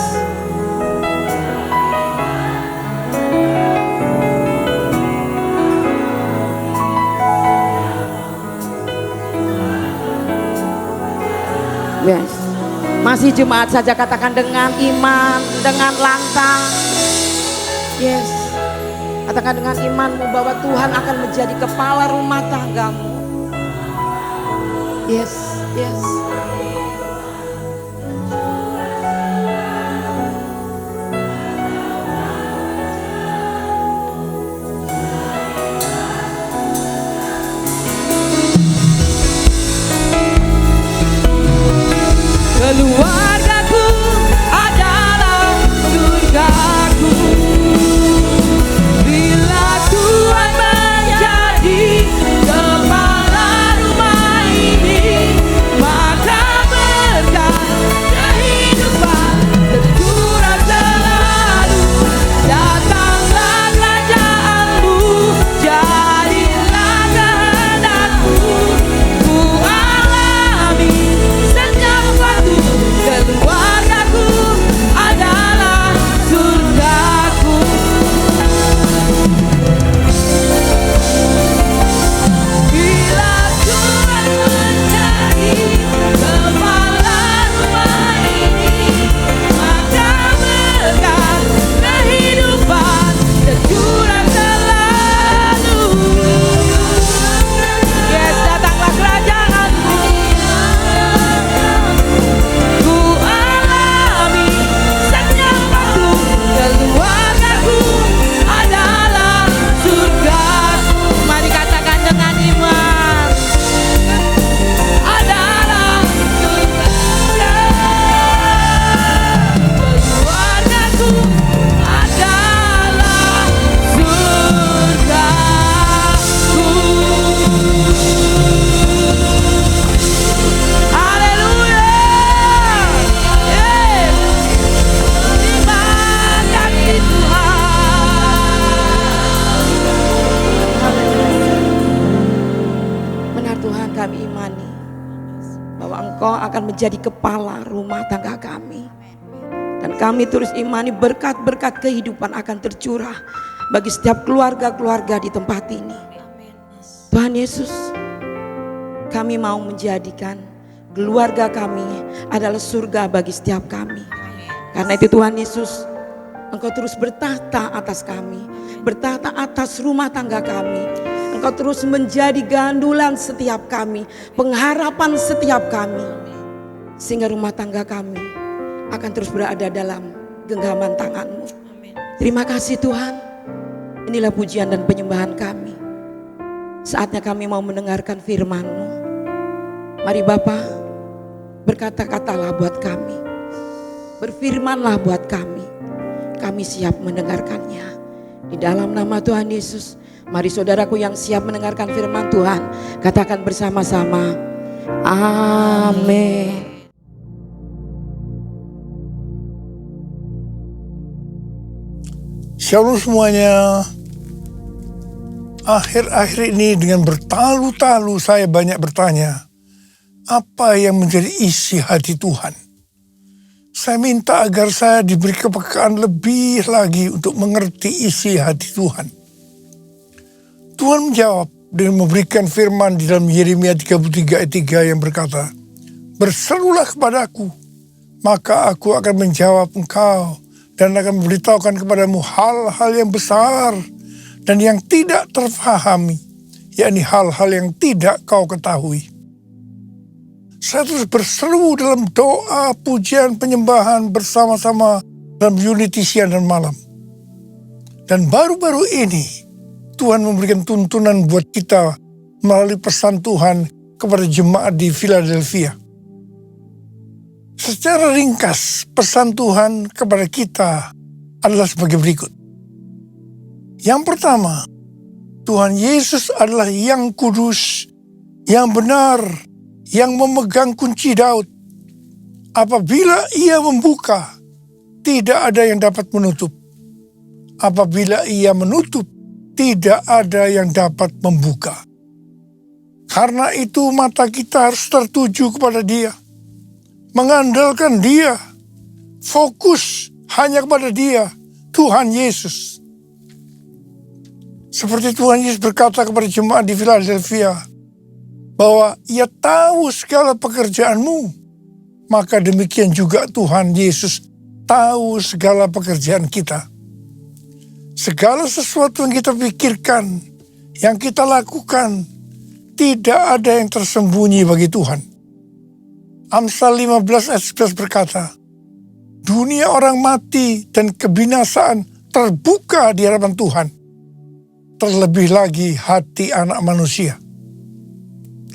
Yes. Masih jemaat saja katakan dengan iman, dengan lantang. Yes. Katakan dengan imanmu bahwa Tuhan akan menjadi kepala rumah tanggamu. Yes, yes. Keluargaku adalah surgaku. Bila Tuhan menjadi kepala rumah ini, maka berkat kehidupan tercurah selalu. Datanglah kerajaan-Mu, jadilah kehendak-Mu. Ku alami setiap waktu akan menjadi kepala rumah tangga kami. Dan kami terus imani berkat-berkat kehidupan akan tercurah bagi setiap keluarga-keluarga di tempat ini. Tuhan Yesus, kami mau menjadikan keluarga kami adalah surga bagi setiap kami. Karena itu Tuhan Yesus, Engkau terus bertahta atas kami, bertahta atas rumah tangga kami. Engkau terus menjadi gandulan setiap kami, pengharapan setiap kami. Sehingga rumah tangga kami akan terus berada dalam genggaman tangan-Mu. Terima kasih Tuhan. Inilah pujian dan penyembahan kami. Saatnya kami mau mendengarkan firman-Mu. Mari Bapa, berkata-katalah buat kami. Berfirmanlah buat kami. Kami siap mendengarkannya. Di dalam nama Tuhan Yesus, mari saudaraku yang siap mendengarkan firman Tuhan, katakan bersama-sama, amin. Shalom semuanya. Akhir-akhir ini dengan bertalu-talu saya banyak bertanya, apa yang menjadi isi hati Tuhan? Saya minta agar saya diberi kepekaan lebih lagi untuk mengerti isi hati Tuhan. Tuhan menjawab dengan memberikan firman di dalam Yeremia 33 ayat 3 yang berkata, "Berserulah kepadaku, maka aku akan menjawab engkau dan akan memberitahukan kepadamu hal-hal yang besar dan yang tidak terfahami, yakni hal-hal yang tidak kau ketahui." Saya terus berseru dalam doa, pujian, penyembahan bersama-sama dalam unity siang dan malam. Dan baru-baru ini Tuhan memberikan tuntunan buat kita melalui pesan Tuhan kepada jemaat di Philadelphia. Secara ringkas, pesan Tuhan kepada kita adalah sebagai berikut. Yang pertama, Tuhan Yesus adalah yang kudus, yang benar, yang memegang kunci Daud. Apabila ia membuka, tidak ada yang dapat menutup. Apabila ia menutup, tidak ada yang dapat membuka. Karena itu mata kita harus tertuju kepada Dia, mengandalkan Dia, fokus hanya kepada Dia, Tuhan Yesus. Seperti Tuhan Yesus berkata kepada jemaat di Philadelphia, bahwa Ia tahu segala pekerjaanmu, maka demikian juga Tuhan Yesus tahu segala pekerjaan kita. Segala sesuatu yang kita pikirkan, yang kita lakukan, tidak ada yang tersembunyi bagi Tuhan. Amsal 15 ayat 11 berkata, dunia orang mati dan kebinasaan terbuka di hadapan Tuhan, terlebih lagi hati anak manusia.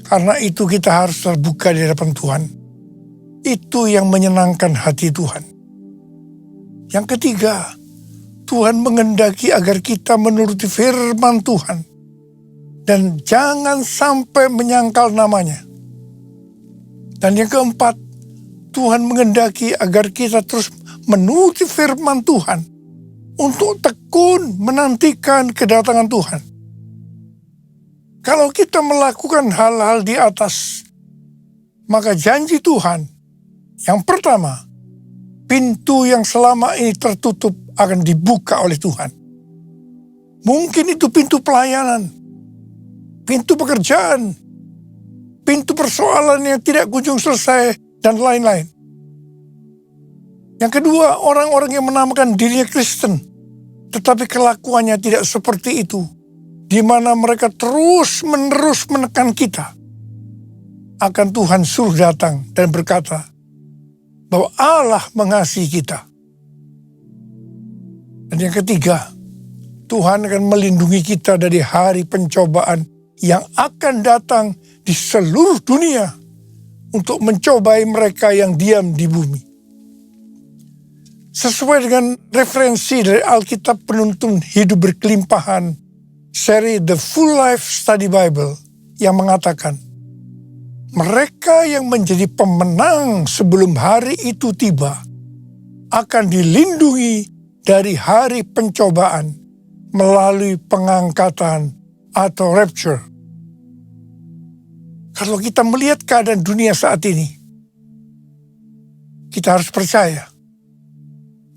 Karena itu kita harus terbuka di hadapan Tuhan. Itu yang menyenangkan hati Tuhan. Yang ketiga, Tuhan menghendaki agar kita menuruti firman Tuhan dan jangan sampai menyangkal namanya. Dan yang keempat, Tuhan menghendaki agar kita terus menuruti firman Tuhan untuk tekun menantikan kedatangan Tuhan. Kalau kita melakukan hal-hal di atas, maka janji Tuhan, yang pertama, pintu yang selama ini tertutup akan dibuka oleh Tuhan. Mungkin itu pintu pelayanan, pintu pekerjaan, pintu persoalan yang tidak kunjung selesai, dan lain-lain. Yang kedua, orang-orang yang menamakan dirinya Kristen, tetapi kelakuannya tidak seperti itu, di mana mereka terus-menerus menekan kita, akan Tuhan suruh datang dan berkata bahwa Allah mengasihi kita. Dan yang ketiga, Tuhan akan melindungi kita dari hari pencobaan yang akan datang di seluruh dunia untuk mencobai mereka yang diam di bumi. Sesuai dengan referensi dari Alkitab Penuntun Hidup Berkelimpahan, seri The Full Life Study Bible, yang mengatakan, mereka yang menjadi pemenang sebelum hari itu tiba akan dilindungi dari hari pencobaan melalui pengangkatan atau rapture. Kalau kita melihat keadaan dunia saat ini, kita harus percaya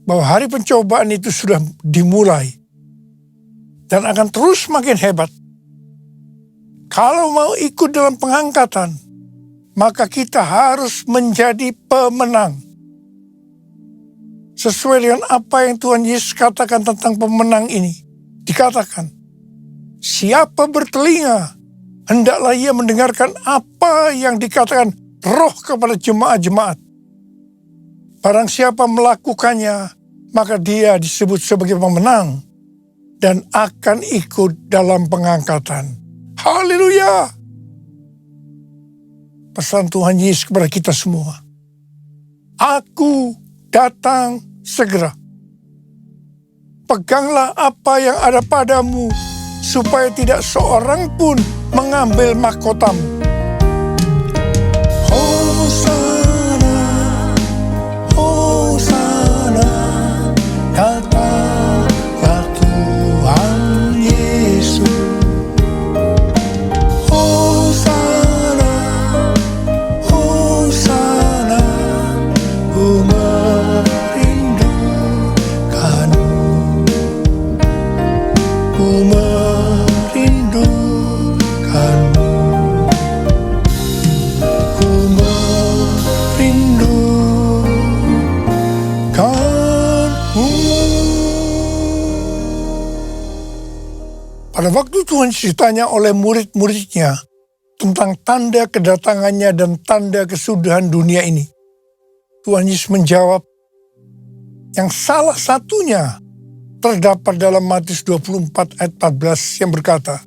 bahwa hari pencobaan itu sudah dimulai dan akan terus makin hebat. Kalau mau ikut dalam pengangkatan, maka kita harus menjadi pemenang. Sesuai dengan apa yang Tuhan Yesus katakan tentang pemenang ini. Dikatakan, siapa bertelinga, hendaklah ia mendengarkan apa yang dikatakan Roh kepada jemaat-jemaat. Barang siapa melakukannya, maka dia disebut sebagai pemenang dan akan ikut dalam pengangkatan. Haleluya! Pesan Tuhan Yesus kepada kita semua. Aku datang segera. Peganglah apa yang ada padamu, supaya tidak seorang pun mengambil mahkotamu. Hosana, Hosana, datanglah Tuhan Yesus. Hosana, Hosana, ku merindukanmu, ku merindukanmu, ku merindukanmu. Pada waktu Tuhan ditanya oleh murid-muridnya tentang tanda kedatangannya dan tanda kesudahan dunia ini, Tuhan Yesus menjawab yang salah satunya terdapat dalam Matius 24 ayat 14 yang berkata,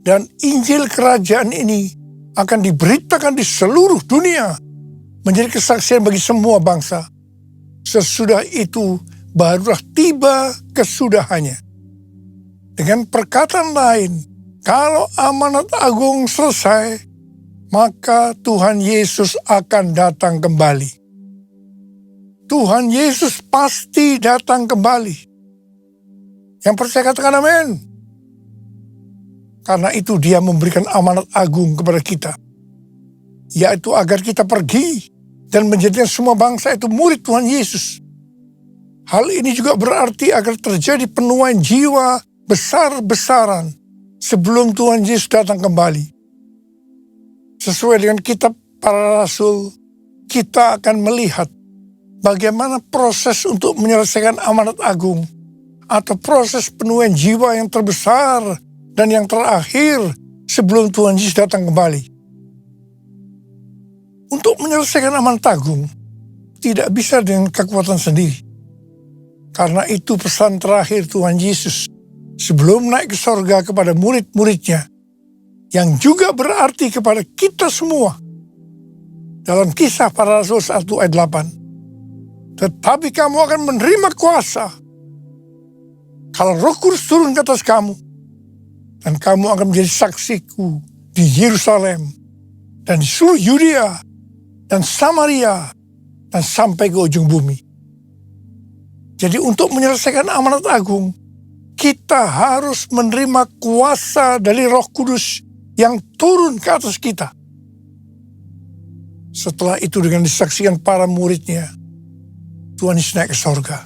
dan Injil kerajaan ini akan diberitakan di seluruh dunia menjadi kesaksian bagi semua bangsa. Sesudah itu barulah tiba kesudahannya. Dengan perkataan lain, kalau amanat agung selesai, maka Tuhan Yesus akan datang kembali. Tuhan Yesus pasti datang kembali. Yang percaya katakan amin. Karena itu dia memberikan amanat agung kepada kita, yaitu agar kita pergi dan menjadikan semua bangsa itu murid Tuhan Yesus. Hal ini juga berarti agar terjadi penuaian jiwa besar-besaran sebelum Tuhan Yesus datang kembali. Sesuai dengan kitab para rasul, kita akan melihat bagaimana proses untuk menyelesaikan amanat agung atau proses penuaian jiwa yang terbesar dan yang terakhir sebelum Tuhan Yesus datang kembali. Untuk menyelesaikan amanat agung tidak bisa dengan kekuatan sendiri. Karena itu pesan terakhir Tuhan Yesus sebelum naik ke sorga kepada murid-muridnya, yang juga berarti kepada kita semua. Dalam Kisah Para Rasul 1 ayat 8. Tetapi kamu akan menerima kuasa kalau Roh Kudus turun ke atas kamu, dan kamu akan menjadi saksiku di Yerusalem dan di seluruh Yudea dan Samaria dan sampai ke ujung bumi. Jadi untuk menyelesaikan amanat agung, kita harus menerima kuasa dari Roh Kudus yang turun ke atas kita. Setelah itu dengan disaksikan para muridnya, Tuhan Yesus naik ke sorga.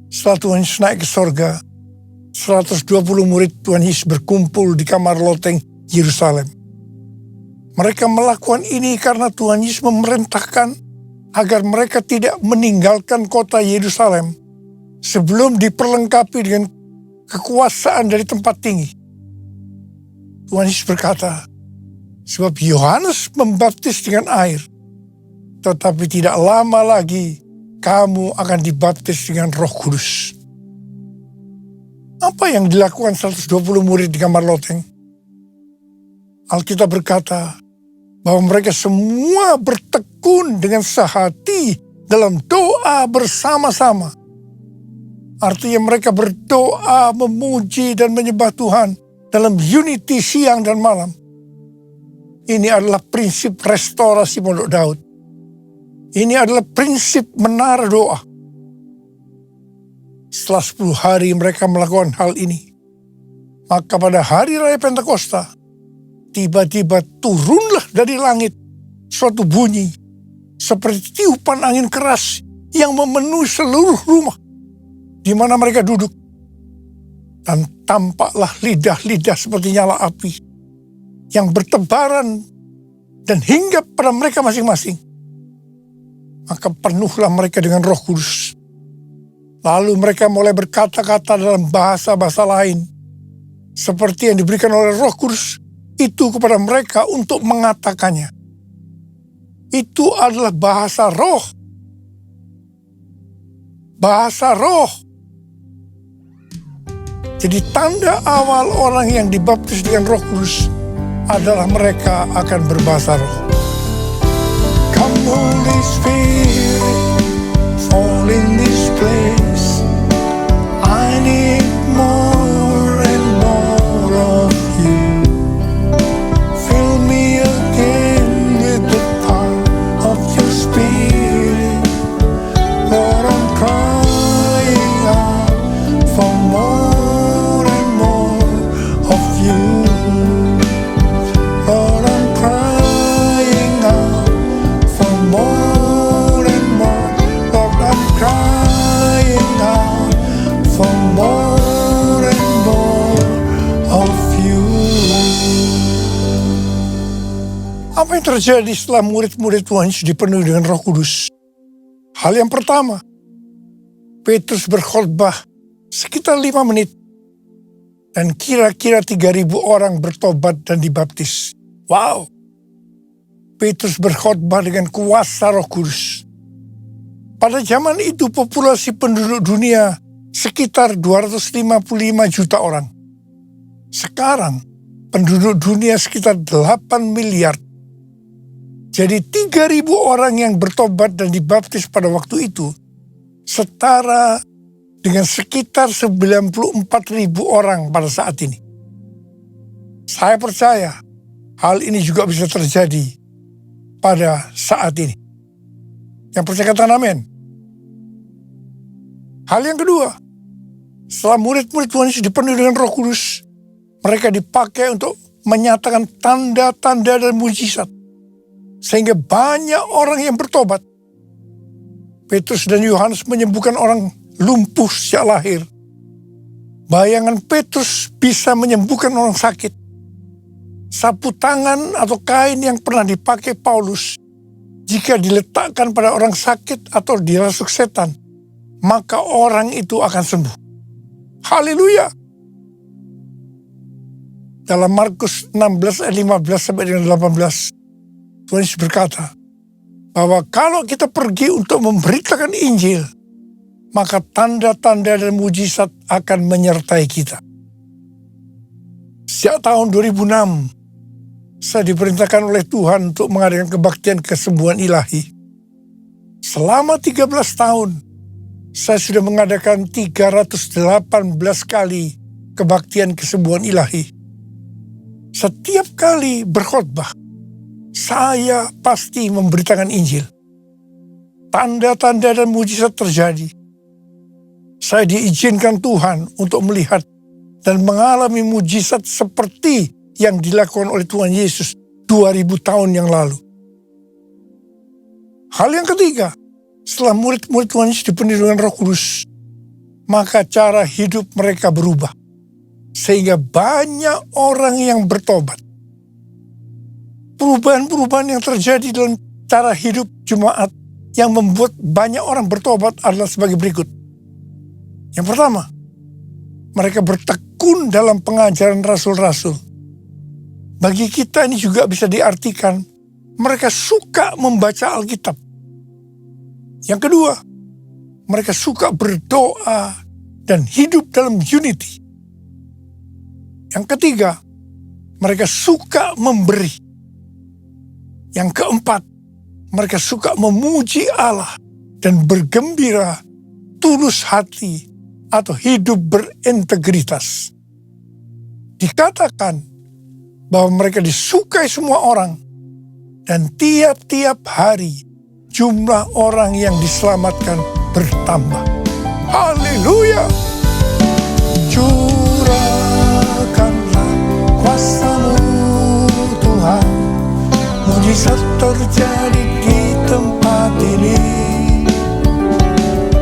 Setelah Tuhan Yesus naik ke sorga, 120 murid Tuhan Yesus berkumpul di kamar loteng Yerusalem. Mereka melakukan ini karena Tuhan Yesus memerintahkan agar mereka tidak meninggalkan kota Yerusalem sebelum diperlengkapi dengan kekuasaan dari tempat tinggi. Tuhan Yesus berkata, sebab Yohanes membaptis dengan air, tetapi tidak lama lagi kamu akan dibaptis dengan Roh Kudus. Apa yang dilakukan 120 murid di kamar loteng? Alkitab berkata bahwa mereka semua bertekun dengan sehati dalam doa bersama-sama. Artinya mereka berdoa, memuji dan menyembah Tuhan dalam unity siang dan malam. Ini adalah prinsip restorasi Pondok Daud. Ini adalah prinsip menara doa. Setelah 10 hari mereka melakukan hal ini, maka pada hari raya Pentakosta, tiba-tiba turunlah dari langit suatu bunyi seperti tiupan angin keras yang memenuhi seluruh rumah di mana mereka duduk. Dan tampaklah lidah-lidah seperti nyala api yang bertebaran dan hinggap pada mereka masing-masing. Maka penuhlah mereka dengan Roh Kudus. Lalu mereka mulai berkata-kata dalam bahasa-bahasa lain, seperti yang diberikan oleh Roh Kudus itu kepada mereka untuk mengatakannya. Itu adalah bahasa roh. Bahasa roh. Jadi tanda awal orang yang dibaptis dengan Roh Kudus adalah mereka akan berbahasa roh. Come Holy Spirit, fall in this place. I need more and more of you. Fill me again with the power of your Spirit. Lord, I'm crying out for more and more of you. Lord, I'm crying out for more and more. Lord, I'm crying out for more and more of you. Apa yang terjadi setelah murid-murid Tuhan Yesus dipenuhi dengan Roh Kudus? Hal yang pertama, Petrus berkhotbah sekitar 5 menit dan kira-kira 3.000 orang bertobat dan dibaptis. Wow! Petrus berkhotbah dengan kuasa Roh Kudus. Pada zaman itu populasi penduduk dunia sekitar 255 juta orang. Sekarang penduduk dunia sekitar 8 miliar. Jadi 3.000 orang yang bertobat dan dibaptis pada waktu itu setara dengan sekitar 94.000 orang pada saat ini. Saya percaya hal ini juga bisa terjadi pada saat ini. Yang percaya katakan amin. Hal yang kedua, setelah murid-murid Tuhan Yesus dipenuhi dengan Roh Kudus, mereka dipakai untuk menyatakan tanda-tanda dan mujizat. Sehingga banyak orang yang bertobat. Petrus dan Yohanes menyembuhkan orang lumpuh sejak lahir. Bayangan Petrus bisa menyembuhkan orang sakit. Sapu tangan atau kain yang pernah dipakai Paulus, jika diletakkan pada orang sakit atau dirasuk setan, maka orang itu akan sembuh. Haleluya! Dalam Markus 16 ayat 15 sampai dengan 18, Tuhan Yesus berkata bahwa kalau kita pergi untuk memberitakan Injil, maka tanda-tanda dan mujizat akan menyertai kita. Sejak tahun 2006, saya diperintahkan oleh Tuhan untuk mengadakan kebaktian kesembuhan ilahi. Selama 13 tahun, saya sudah mengadakan 318 kali kebaktian kesembuhan ilahi. Setiap kali berkhotbah, saya pasti memberitakan Injil. Tanda-tanda dan mujizat terjadi. Saya diizinkan Tuhan untuk melihat dan mengalami mujizat seperti yang dilakukan oleh Tuhan Yesus 2000 tahun yang lalu. Hal yang ketiga, setelah murid-murid Tuhan Yesus dipenuhi dengan Roh Kudus, maka cara hidup mereka berubah. Sehingga banyak orang yang bertobat. Perubahan-perubahan yang terjadi dalam cara hidup jemaat yang membuat banyak orang bertobat adalah sebagai berikut. Yang pertama, mereka bertekun dalam pengajaran rasul-rasul. Bagi kita ini juga bisa diartikan, mereka suka membaca Alkitab. Yang kedua, mereka suka berdoa dan hidup dalam unity. Yang ketiga, mereka suka memberi. Yang keempat, mereka suka memuji Allah dan bergembira, tulus hati, atau hidup berintegritas. Dikatakan bahwa mereka disukai semua orang, dan tiap-tiap hari jumlah orang yang diselamatkan bertambah. Haleluya! Curahkanlah kuasa-Mu Tuhan, mujizat terjadi di tempat saat ini.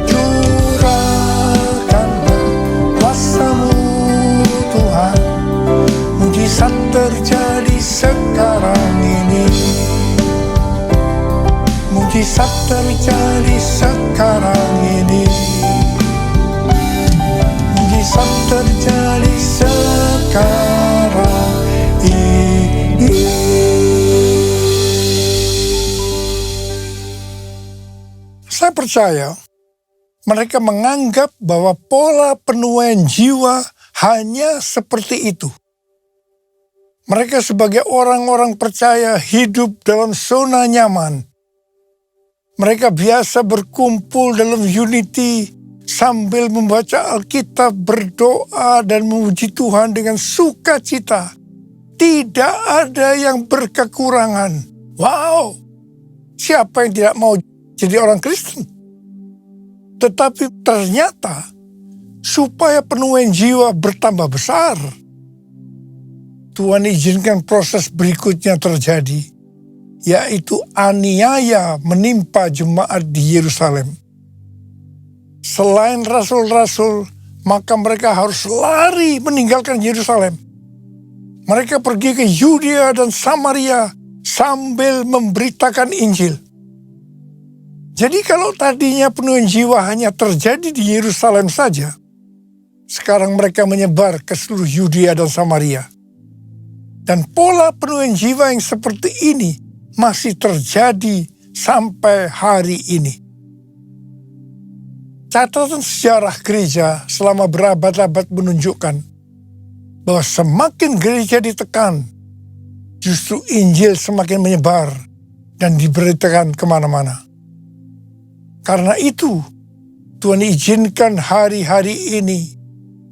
Curahkanlah kuasa-Mu Tuhan, mujizat terjadi sekarang ini. Mujizat terjadi sekarang ini. Mujizat terjadi sekarang ini. Saya percaya mereka menganggap bahwa pola penuaian jiwa hanya seperti itu. Mereka sebagai orang-orang percaya hidup dalam zona nyaman. Mereka biasa berkumpul dalam unity sambil membaca Alkitab, berdoa dan memuji Tuhan dengan sukacita. Tidak ada yang berkekurangan. Wow, siapa yang tidak mau jadi orang Kristen? Tetapi ternyata supaya penuaian jiwa bertambah besar, Tuhan izinkan proses berikutnya terjadi, yaitu aniaya menimpa jemaat di Yerusalem. Selain rasul-rasul, maka mereka harus lari meninggalkan Yerusalem. Mereka pergi ke Yudea dan Samaria sambil memberitakan Injil. Jadi kalau tadinya penuaian jiwa hanya terjadi di Yerusalem saja, sekarang mereka menyebar ke seluruh Yudea dan Samaria. Dan pola penuaian jiwa yang seperti ini masih terjadi sampai hari ini. Catatan sejarah gereja selama berabad-abad menunjukkan bahwa semakin gereja ditekan, justru Injil semakin menyebar dan diberitakan kemana-mana. Karena itu, Tuhan izinkan hari-hari ini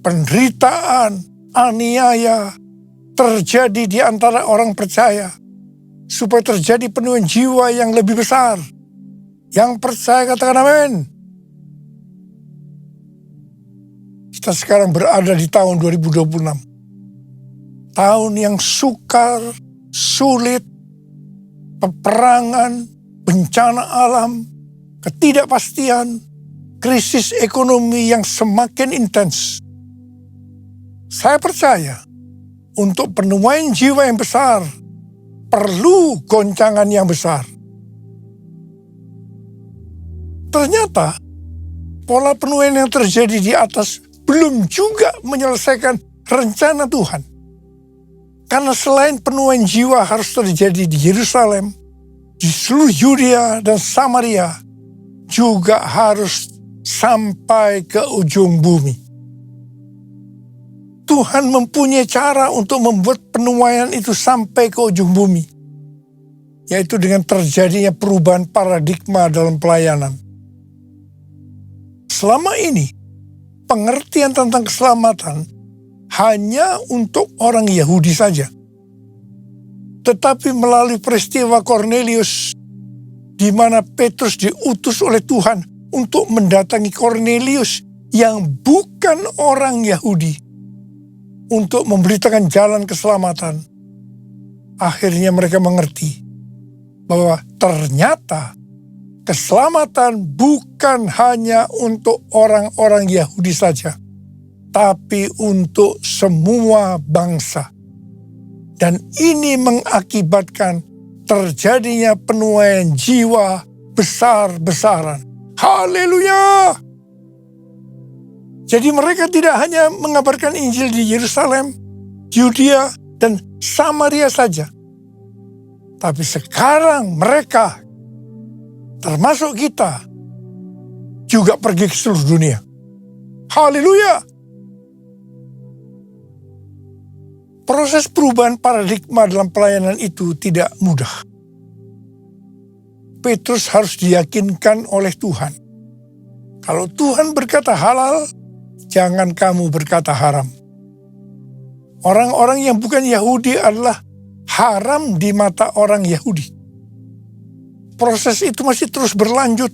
penderitaan, aniaya terjadi di antara orang percaya, supaya terjadi penuaian jiwa yang lebih besar. Yang percaya katakan amin. Kita sekarang berada di tahun 2026. Tahun yang sukar, sulit, peperangan, bencana alam, ketidakpastian, krisis ekonomi yang semakin intens. Saya percaya untuk penuaian jiwa yang besar perlu goncangan yang besar. Ternyata pola penuaian yang terjadi di atas belum juga menyelesaikan rencana Tuhan. Karena selain penuaian jiwa harus terjadi di Yerusalem, di seluruh Yudea dan Samaria, juga harus sampai ke ujung bumi. Tuhan mempunyai cara untuk membuat penuaian itu sampai ke ujung bumi, yaitu dengan terjadinya perubahan paradigma dalam pelayanan. Selama ini, pengertian tentang keselamatan hanya untuk orang Yahudi saja. Tetapi melalui peristiwa Kornelius, di mana Petrus diutus oleh Tuhan untuk mendatangi Kornelius yang bukan orang Yahudi, untuk memberitakan jalan keselamatan. Akhirnya mereka mengerti bahwa ternyata keselamatan bukan hanya untuk orang-orang Yahudi saja, tapi untuk semua bangsa. Dan ini mengakibatkan terjadinya penuaian jiwa besar-besaran. Haleluya! Jadi mereka tidak hanya mengabarkan Injil di Yerusalem, Yudea, dan Samaria saja. Tapi sekarang mereka, termasuk kita, juga pergi ke seluruh dunia. Haleluya! Proses perubahan paradigma dalam pelayanan itu tidak mudah. Petrus harus diyakinkan oleh Tuhan. Kalau Tuhan berkata halal, jangan kamu berkata haram. Orang-orang yang bukan Yahudi adalah haram di mata orang Yahudi. Proses itu masih terus berlanjut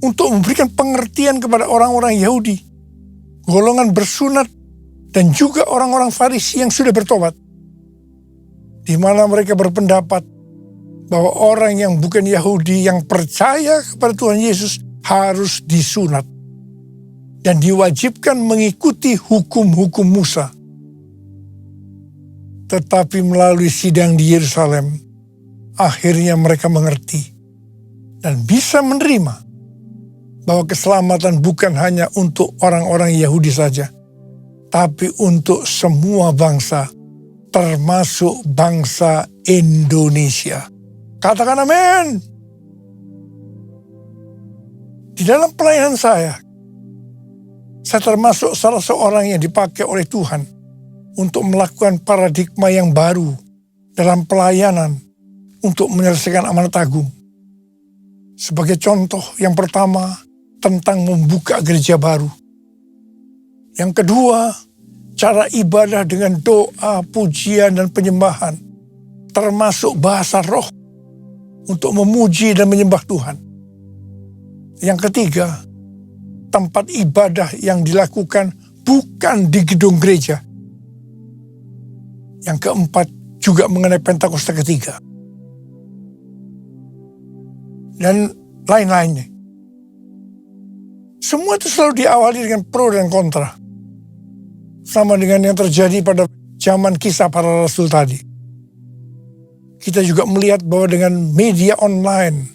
untuk memberikan pengertian kepada orang-orang Yahudi, golongan bersunat, dan juga orang-orang Farisi yang sudah bertobat, di mana mereka berpendapat bahwa orang yang bukan Yahudi yang percaya kepada Tuhan Yesus harus disunat dan diwajibkan mengikuti hukum-hukum Musa. Tetapi melalui sidang di Yerusalem, akhirnya mereka mengerti dan bisa menerima bahwa keselamatan bukan hanya untuk orang-orang Yahudi saja, tapi untuk semua bangsa, termasuk bangsa Indonesia. Katakan amin. Di dalam pelayanan saya termasuk salah seorang yang dipakai oleh Tuhan untuk melakukan paradigma yang baru dalam pelayanan untuk menyelesaikan amanat agung. Sebagai contoh, yang pertama tentang membuka gereja baru. Yang kedua, cara ibadah dengan doa, pujian, dan penyembahan, termasuk bahasa roh untuk memuji dan menyembah Tuhan. Yang ketiga, tempat ibadah yang dilakukan bukan di gedung gereja. Yang keempat, juga mengenai Pentakosta ketiga. Dan lain-lainnya. Semua itu selalu diawali dengan pro dan kontra. Sama dengan yang terjadi pada zaman kisah para rasul tadi. Kita juga melihat bahwa dengan media online,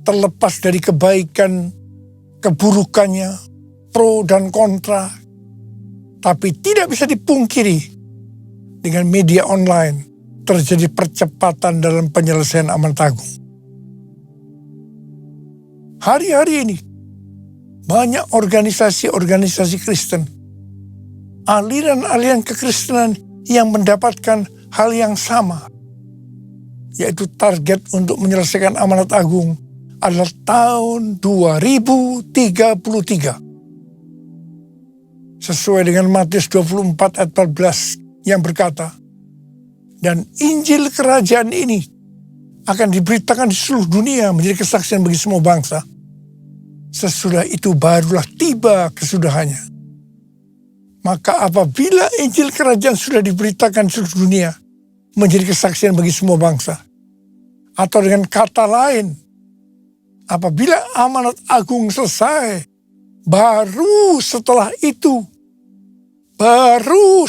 terlepas dari kebaikan, keburukannya, pro dan kontra, tapi tidak bisa dipungkiri, dengan media online terjadi percepatan dalam penyelesaian amanat agung. Hari-hari ini, banyak organisasi-organisasi Kristen, aliran-aliran kekristenan yang mendapatkan hal yang sama, yaitu target untuk menyelesaikan amanat agung adalah tahun 2033. Sesuai dengan Matius 24 ayat 14 yang berkata, dan Injil kerajaan ini akan diberitakan di seluruh dunia menjadi kesaksian bagi semua bangsa. Sesudah itu barulah tiba kesudahannya. Maka apabila Injil kerajaan sudah diberitakan di seluruh dunia menjadi kesaksian bagi semua bangsa, atau dengan kata lain, apabila amanat agung selesai, baru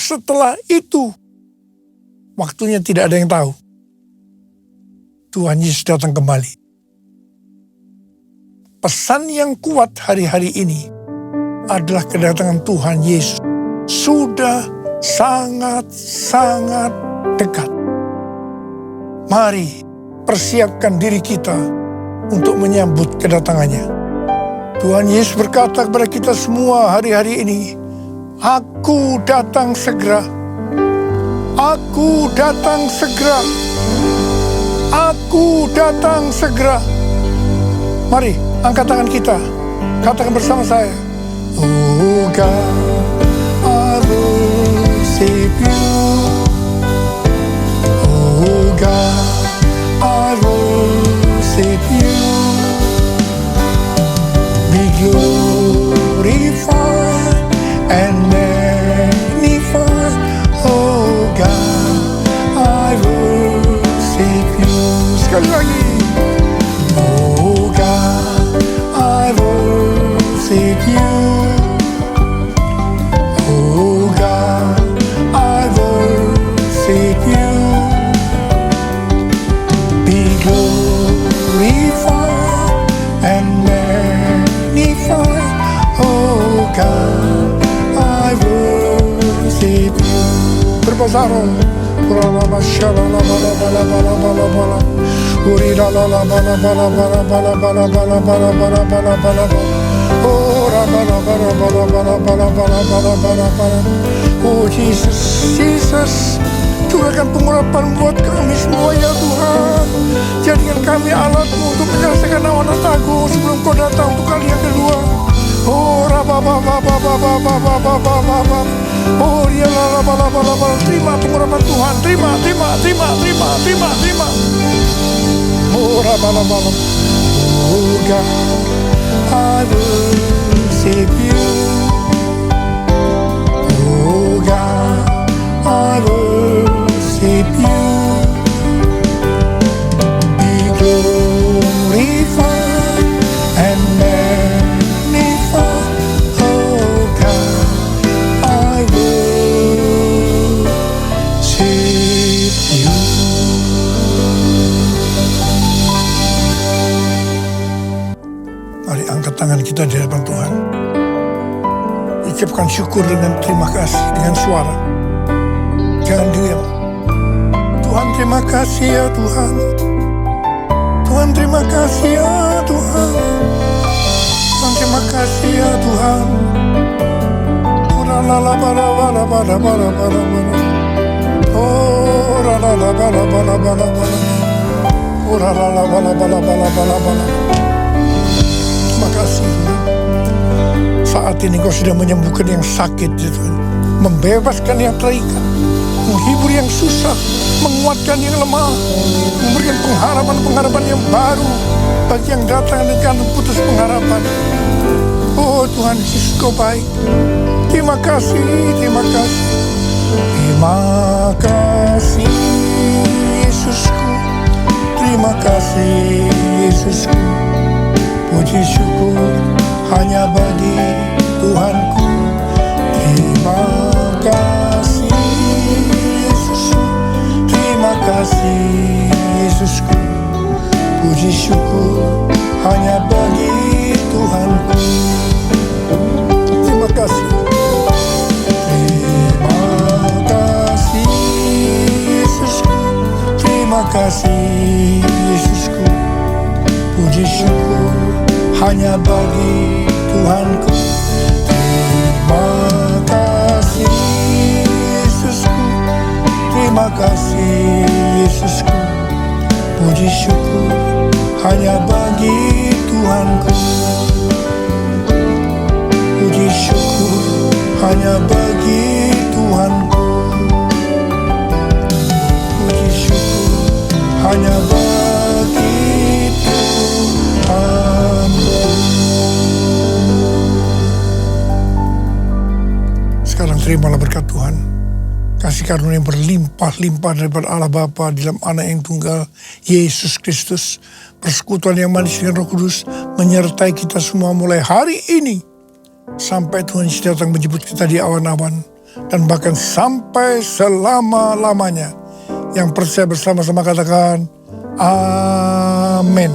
setelah itu, waktunya tidak ada yang tahu, Tuhan Yesus datang kembali. Pesan yang kuat hari-hari ini adalah kedatangan Tuhan Yesus sudah sangat-sangat dekat. Mari persiapkan diri kita untuk menyambut kedatangannya. Tuhan Yesus berkata kepada kita semua hari-hari ini, Aku datang segera. Aku datang segera. Aku datang segera. Mari, angkat tangan kita. Katakan bersama saya. Oh God, I worship you. Oh God, I worship you. Be glorified and magnified. Oh God, I worship you. Sekali lagi. Oh God, I worship you. Oh God, I worship you. Be glorified and magnified. Oh God, I worship you. Berbahasa roh. Oh Jesus, Jesus, curahkan pengurapan buat kami semua ya Tuhan. Jadikan kami alat-Mu untuk menyelesaikan amanat agung sebelum Kau datang untuk kali yang kedua. Oh oh ya terima pengurapan Tuhan, terima. Oh oh God, I worship you. Oh God, I worship you. Mari angkat tangan kita di hadapan Tuhan. Ucapkan syukur dengan terima kasih, dengan suara. Jangan diam. Tuhan terima kasih ya Tuhan. Tuhan terima kasih ya Tuhan. Tuhan terima kasih ya Tuhan. Terima kasih Tuhan. Saat ini Kau sudah menyembuhkan yang sakit ya Tuhan. Membebaskan yang terikat, menghibur yang susah, menguatkan yang lemah, memberikan pengharapan-pengharapan yang baru bagi yang datang dengan putus pengharapan. Oh Tuhan Yesus, Kau baik. Terima kasih, terima kasih. Terima kasih Yesusku. Terima kasih Yesusku. Puji syukur hanya bagi Tuhanku. Terima kasih Yesusku. Terima kasih Yesusku. Puji syukur hanya bagi Tuhanku. Terima kasih. Terima kasih Yesusku. Terima kasih Yesusku. Puji syukur hanya bagi Tuhanku. Terima kasih Yesusku. Terima kasih Yesusku. Puji syukur hanya bagi Tuhanku. Puji syukur hanya bagi Tuhanku. Puji syukur hanya bagi Tuhanku. Sekarang terimalah berkat Tuhan. Kasih karunia yang berlimpah-limpah daripada Allah Bapa di dalam Anak yang tunggal, Yesus Kristus. Persekutuan yang manis dengan Roh Kudus menyertai kita semua mulai hari ini sampai Tuhan Yesus datang menjemput kita di awan-awan, dan bahkan sampai selama-lamanya. Yang percaya bersama-sama katakan amin.